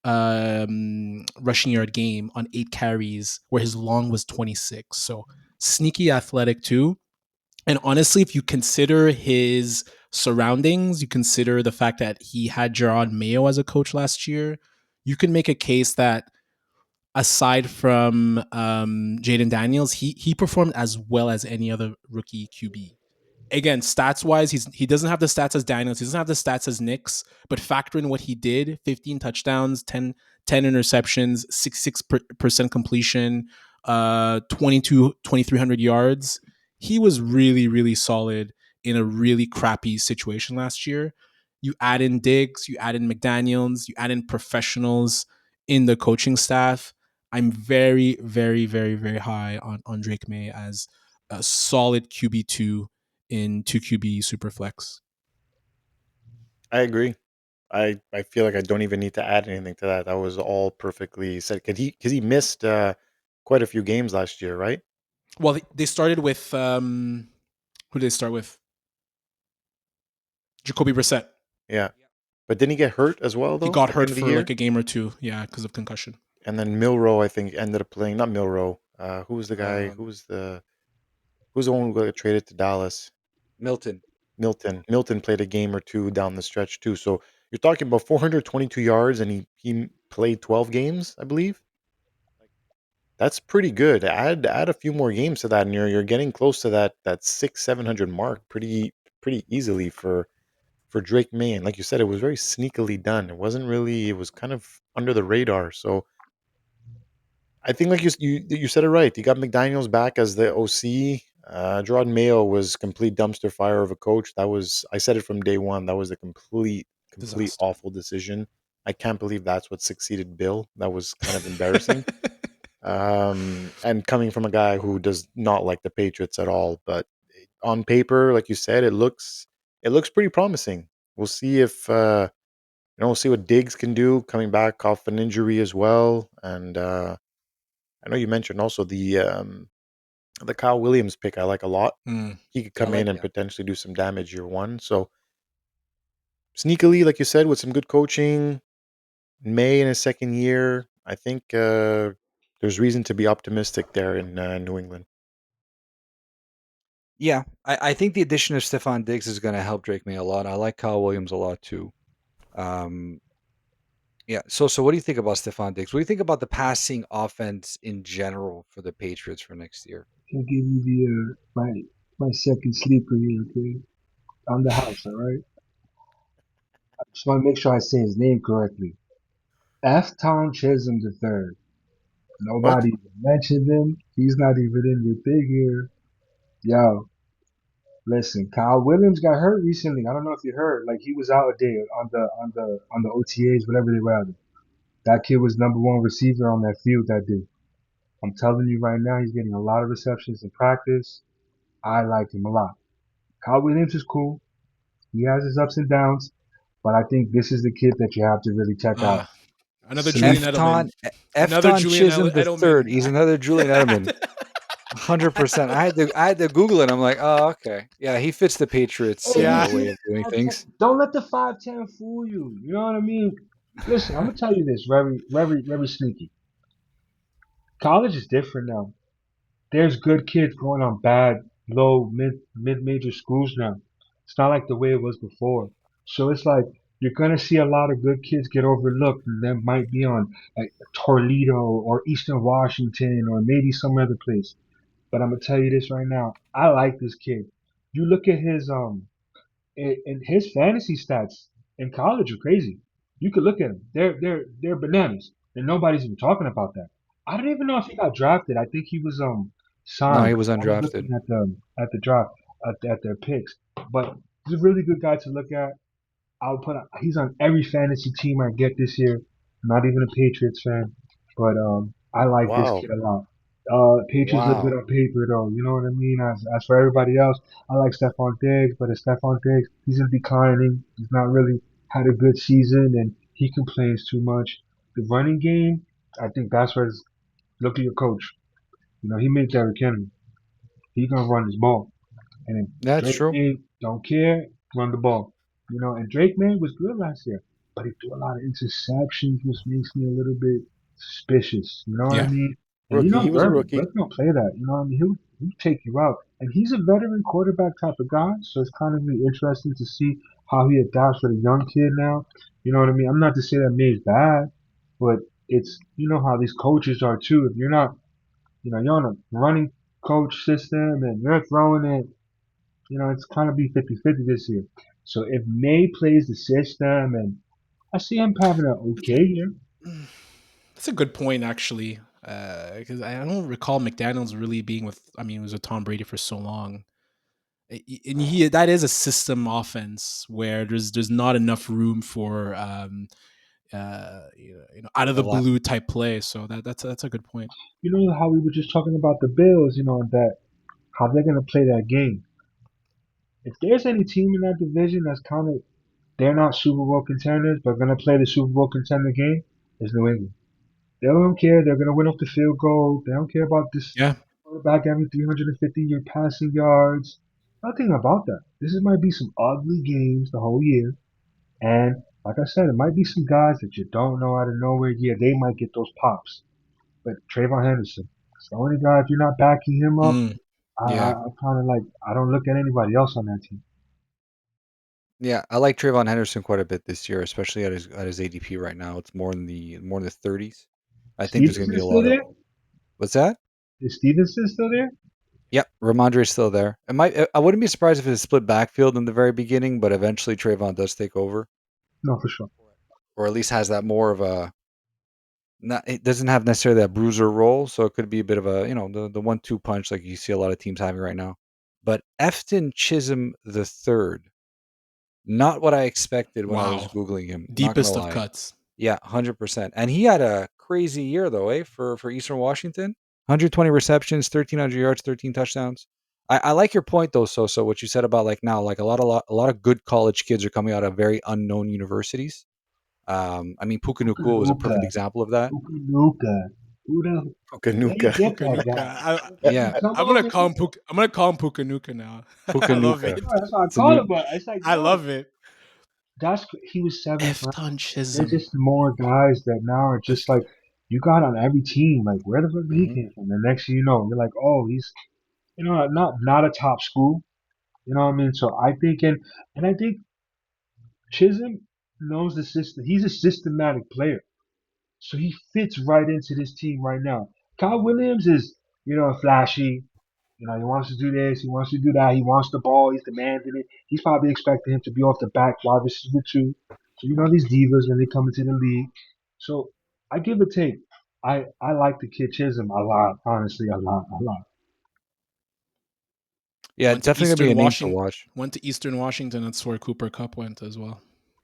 rushing yard game on 8 carries, where his long was 26. So sneaky athletic too. And honestly, if you consider his surroundings, you consider the fact that he had Gerard Mayo as a coach last year, you can make a case that aside from Jaden Daniels, he performed as well as any other rookie QB. Again, stats wise, he doesn't have the stats as Daniels. He doesn't have the stats as Knicks, but factor in what he did: 15 touchdowns, 10 interceptions, 66% completion, 2,300 yards. He was really, really solid in a really crappy situation last year. You add in Diggs, you add in McDaniels, you add in professionals in the coaching staff. I'm very, very, very, very high on Drake Maye as a solid QB2 in 2 QB Superflex. I agree. I feel like I don't even need to add anything to that. That was all perfectly said. Because he missed quite a few games last year, right? Well, they started with who did they start with? Jacoby Brissett. Yeah. But didn't he get hurt as well He though got at the hurt end of the for like year? a game or two, yeah, because of concussion. And then Milrow, I think, ended up playing. Not Milrow. Who was the guy? Um, Who's the one who got traded to Dallas? Milton. Milton. Milton played a game or two down the stretch too. So you're talking about 422 yards, and he played 12 games, I believe. That's pretty good. Add a few more games to that, and you're getting close to that 600-700 mark pretty easily for Drake May. And like you said, it was very sneakily done. It wasn't really. It was kind of under the radar. So I think like you said it right. You got McDaniel's back as the OC. Gerard Mayo was complete dumpster fire of a coach. That was I said it from day one. That was a complete Disaster. awful decision. I can't believe that's what succeeded Bill. That was kind of embarrassing. And coming from a guy who does not like the Patriots at all, but on paper, like you said, it looks pretty promising. We'll see if we'll see what Diggs can do coming back off an injury as well. And I know you mentioned also the Kyle Williams pick. I like a lot. He could Yeah, I come in like and yeah. potentially do some damage year one. So sneakily, like you said, with some good coaching, May in his second year, I think there's reason to be optimistic there in New England. Yeah, I think the addition of Stefon Diggs is going to help Drake May a lot. I like Kyle Williams a lot too. Um, yeah. So what do you think about Stefon Diggs? What do you think about the passing offense in general for the Patriots for next year? I'll give you the my second sleeper here, okay? On the house, all right? I just want to make sure I say his name correctly. F. Tom Chisholm III. What? Nobody mentioned him. He's not even in the thing here. Yo, listen, Kyle Williams got hurt recently. I don't know if you heard. Like he was out a day on the OTAs, whatever they were. That kid was number one receiver on that field that day. I'm telling you right now, he's getting a lot of receptions in practice. I like him a lot. Kyle Williams is cool. He has his ups and downs, but I think this is the kid that you have to really check out. Ah, another Julian Sneak. Edelman. Efton Another Efton Julian Chisholm the third. Edelman. He's another Julian Edelman. 100%. I had to Google it. I'm like, oh, okay. Yeah, he fits the Patriots, Hey, Yeah. he's way of doing 5'10". things. Don't let the 5'10" fool you. You know what I mean? Listen, I'm gonna tell you this, very, very, very sneaky. College is different now. There's good kids going on bad, low, mid-major schools now. It's not like the way it was before. So it's like you're gonna see a lot of good kids get overlooked, and they might be on like Toledo or Eastern Washington or maybe some other place. But I'm gonna tell you this right now. I like this kid. You look at his and his fantasy stats in college are crazy. You could look at them; they're bananas, and nobody's even talking about that. I don't even know if he got drafted. I think he was No, he signed. was I was looking undrafted. at the draft at their picks, but he's a really good guy to look at. He's on every fantasy team I get this year. I'm not even a Patriots fan, but I like this Wow. kid a lot. Patriots look good Wow. on paper though, you know what I mean? As for everybody else, I like Stefon Diggs, but as Stefon Diggs, he's in declining. He's not really had a good season and he complains too much. The running game, I think that's where look at your coach. You know, he made Derrick Henry. He gonna run his ball. And then That's Drake true. Maye don't care, run the ball. You know, and Drake Maye was good last year, but he threw a lot of interceptions, which makes me a little bit suspicious. You know what I Yeah. mean? And you Rookie. know, He was a Burke rookie. don't play that. You know what I mean? He'll take you out, and he's a veteran quarterback type of guy. So it's kind of really interesting to see how he adapts with a young kid now. You know what I mean? I'm not to say that Maye's bad, but it's you know how these coaches are too. If you're not, you know, you're on a running coach system and you're throwing it, you know, it's kind of be 50-50 this year. So if May plays the system, and I see him having an okay year. That's a good point, actually, because I don't recall McDaniel's really being with. I mean, he was with Tom Brady for so long, and he that is a system offense where there's not enough room for out of A the lot. blue type play. So that's a good point. You know how we were just talking about the Bills, you know, that how they're gonna play that game. If there's any team in that division that's kind of they're not Super Bowl contenders, but gonna play the Super Bowl contender game, is New England. They don't care. They're gonna win off the field goal. They don't care about this Yeah, quarterback having 350 passing yards. Nothing about that. Might be some ugly games the whole year. And like I said, it might be some guys that you don't know out of nowhere. Yeah, they might get those pops. But Trayvon Henderson, it's the only guy, if you're not backing him up, mm, yeah. I kind of like, I don't look at anybody else on that team. Yeah, I like Trayvon Henderson quite a bit this year, especially at his ADP right now. It's more in the 30s. I think there's going to Stevenson be a still lot of there? what's that? Is Stevenson still there? Yep, Ramondre's still there. I wouldn't be surprised if it's a split backfield in the very beginning, but eventually Trayvon does take over, No, for sure. or at least has that more of a. Not, it doesn't have necessarily that bruiser role, so it could be a bit of a the 1-2 punch like you see a lot of teams having right now. But Efton Chisholm the third, not what I expected when I was Wow, googling him. Not gonna deepest of lie. cuts. Yeah, 100%. And he had a crazy year though, for Eastern Washington. 120 receptions, 1,300 yards, 13 touchdowns. I like your point though, Sosa, what you said about like now, like a lot of good college kids are coming out of very unknown universities. I mean, Puka Nacua was a Puka perfect example of that. Nuka. Who the, where you Puka. get that Pukanuka. guy? He Yeah, come I'm off gonna and call him Puka. I'm gonna call him Pukanuka now. Puka I love Nuka. it. that's what I It's a call new. him, but it's like, I yo, love it. he was seventh round. Efton There's Chisholm. just more guys that now are just like you got on every team. Like where the fuck did he Mhm. came from? The next thing you know, you're like, oh, he's you know not a top school. You know what I mean? So I think and I think Chisholm knows the system. He's a systematic player, so he fits right into this team right now. Kyle Williams is flashy. You know, he wants to do this, he wants to do that, he wants the ball, he's demanding it. He's probably expecting him to be off the back wide receiver too. So you know these divas when they come into the league. So I give a take. I like the kid Chisholm a lot, honestly, a lot, a lot. Yeah, Went to definitely gonna be Eastern a name to Washington. watch. Went to Eastern Washington. That's where Cooper Cup went as well.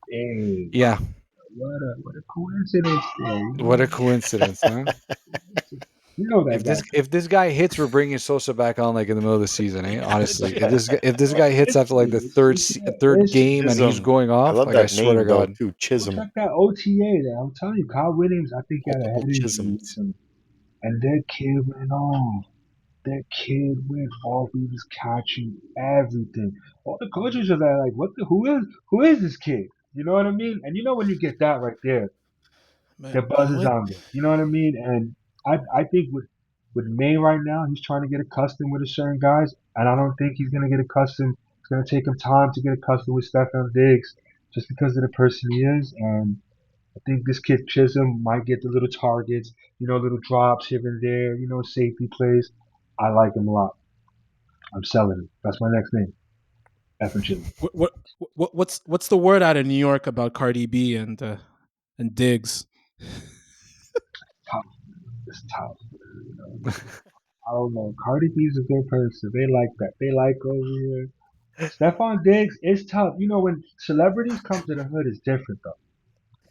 Hey, Yeah, what a coincidence there. what a coincidence, huh? You know that If guy. this guy hits, we're bringing Sosa back on like in the middle of the season, eh? Honestly, if this Bro, guy hits after like listen, the third listen. game and he's Chisholm. going I off, love like I that swear to name though God, too. Go Chisholm. check that OTA there. I'm telling you, Kyle Williams, I think he had a head Multiple injury Chisholms. recently. And that kid went off. That kid went off. He was catching everything. All the coaches are there like, what the who is this kid? You know what I mean? And you know when you get that right there, But the you buzz know is what? on there. You know what I mean? And I think with May right now, he's trying to get accustomed with a certain guys, and I don't think he's gonna get accustomed. It's gonna take him time to get accustomed with Stefon Diggs, just because of the person he is. And I think this kid Chisholm might get the little targets, little drops here and there, safety plays. I like him a lot. I'm selling it. That's my next name. F and chisel. What's the word out of New York about Cardi B and Diggs? Tough. It's tough. You know. I don't know. Cardi B's a good person. They like that. They like over here. Stefon Diggs, it's tough. You know, when celebrities come to the hood, it's different though.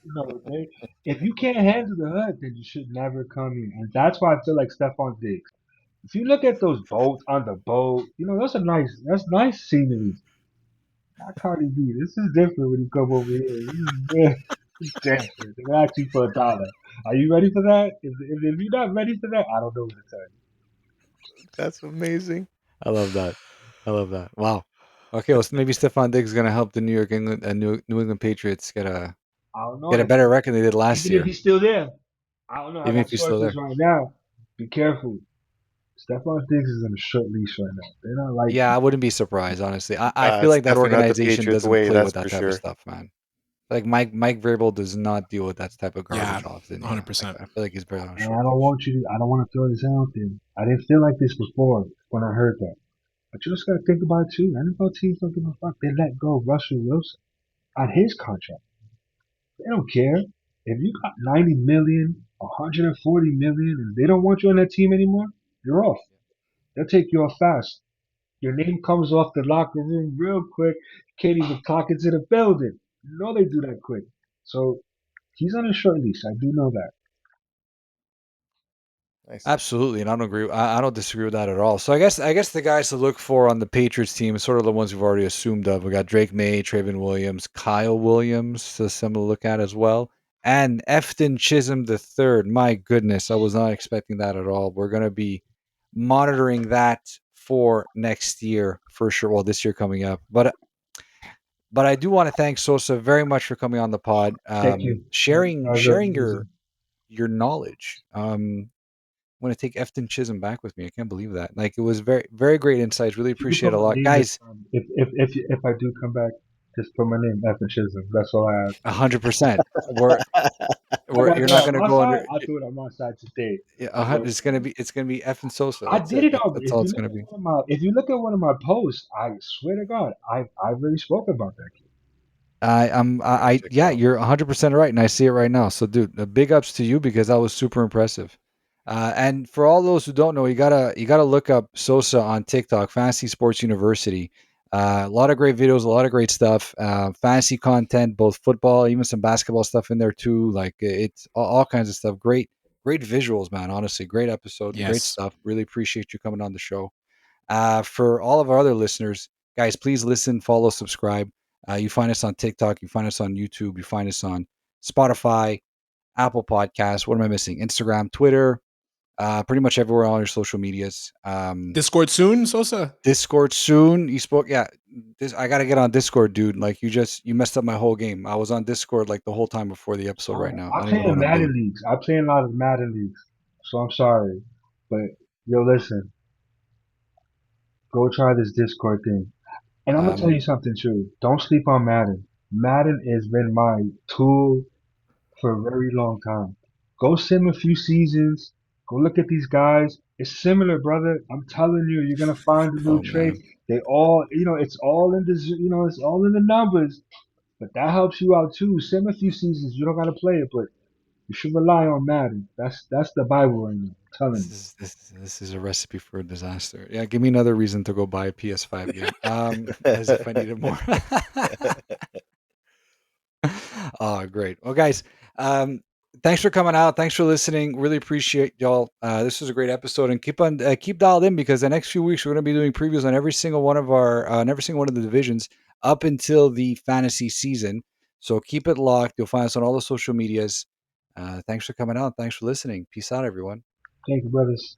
You know, if you can't handle the hood, then you should never come here. And that's why I feel like Stefon Diggs. If you look at those boats on the boat, you know, that's nice scenery. Not Cardi B. This is different when you come over here. This is different. They ask you for $1. Are you ready for that? If you're not ready for that, I don't know what to tell you. That's amazing. I love that. I love that. Wow. Okay, well, maybe Stefon Diggs is going to help the New England Patriots I don't know. get a better record than they did last Even if year, he's still there, I don't know. I even if got he's still sources there. right now. Be careful. Stephon Diggs is on a short leash right now. They're not like Yeah, I wouldn't be surprised, honestly. I feel It's like that definitely not the organization Patriots doesn't way, play with that's that for type of sure. stuff, man. Like Mike Vrabel does not deal with that type of Yeah, garbage often. Yeah, like 100%. I feel like he's barely on a and short I don't leash. want you to. I don't want to throw this out there. I didn't feel like this before when I heard that. But you just gotta think about it too. NFL teams don't give a fuck. They let go of Russell Wilson on his contract. They don't care. If you got 90 million, 140 million, and they don't want you on that team anymore, you're off. They'll take you off fast. Your name comes off the locker room real quick. You can't even clock into the building. You know they do that quick. So he's on a short leash. I do know that. Nice. Absolutely, and I don't agree. I don't disagree with that at all. So I guess the guys to look for on the Patriots team is sort of the ones we've already assumed of. We got Drake Maye, Traven Williams, Kyle Williams, so some to look at as well, and Efton Chisholm the third. My goodness, I was not expecting that at all. We're gonna be monitoring that for next year for sure. Well, this year coming up, but I do want to thank Sosa very much for coming on the pod, Thank you. You guys are sharing amazing. your knowledge. I'm going to take Efton Chisholm back with me. I can't believe that. Like it was very, very great insights. Really You can appreciate put it a my lot, name this guys. time. If I do come back, just put my name, Evan Chisholm. That's all I ask. 100%. We're I we're gotta you're do it not on going to my go side. under. I'll do it on my side today. Yeah, I will. it's gonna be Efton Sosa. I That's did it. it already. That's all If you it's look going to at be. if you look at one of my posts, I swear to God, I really spoke about that kid. Check it Yeah, out. you're 100% right, and I see it right now. So, dude, big ups to you because that was super impressive. And for all those who don't know, you gotta look up Sosa on TikTok, Fantasy Sports University. A lot of great videos, a lot of great stuff, fantasy content, both football, even some basketball stuff in there too. Like it's all kinds of stuff. Great visuals, man. Honestly, great episode, great Yes. stuff. Really appreciate you coming on the show. For all of our other listeners, guys, please listen, follow, subscribe. You find us on TikTok, you find us on YouTube, you find us on Spotify, Apple Podcasts. What am I missing? Instagram, Twitter, pretty much everywhere on your social medias. Discord soon, Sosa? Discord soon. You spoke, yeah. I gotta get on Discord, dude. Like you messed up my whole game. I was on Discord like the whole time before the episode. Right now, I I don't play even know in what I'm doing. Madden leagues. I play in a lot of Madden leagues. So I'm sorry, but yo, listen, go try this Discord thing. And I'm gonna tell Um, you something too. Don't sleep on Madden. Madden has been my tool for a very long time. Go sim a few seasons. Go look at these guys. It's similar, brother. I'm telling you, you're gonna find the little oh traits. man, They all, it's all in the, it's all in the numbers. But that helps you out too. Sim a few seasons. You don't gotta play it, but you should rely on Madden. That's the Bible right now. I'm telling you. this is a recipe for a disaster. Yeah, give me another reason to go buy a PS5 game. As if I needed more. Oh, great. Well, guys, um, thanks for coming out. Thanks for listening. Really appreciate y'all. This was a great episode, and keep dialed in because the next few weeks we're going to be doing previews on every single one of on every single one of the divisions up until the fantasy season. So keep it locked. You'll find us on all the social medias. Thanks for coming out. Thanks for listening. Peace out, everyone. Thank you, brothers.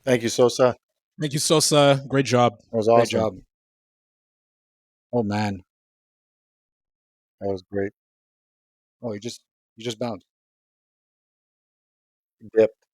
Thank you, Sosa. Thank you, Sosa. Great job. That was Great awesome. job. Oh man. That was great. Oh, you just bounced. Dipped.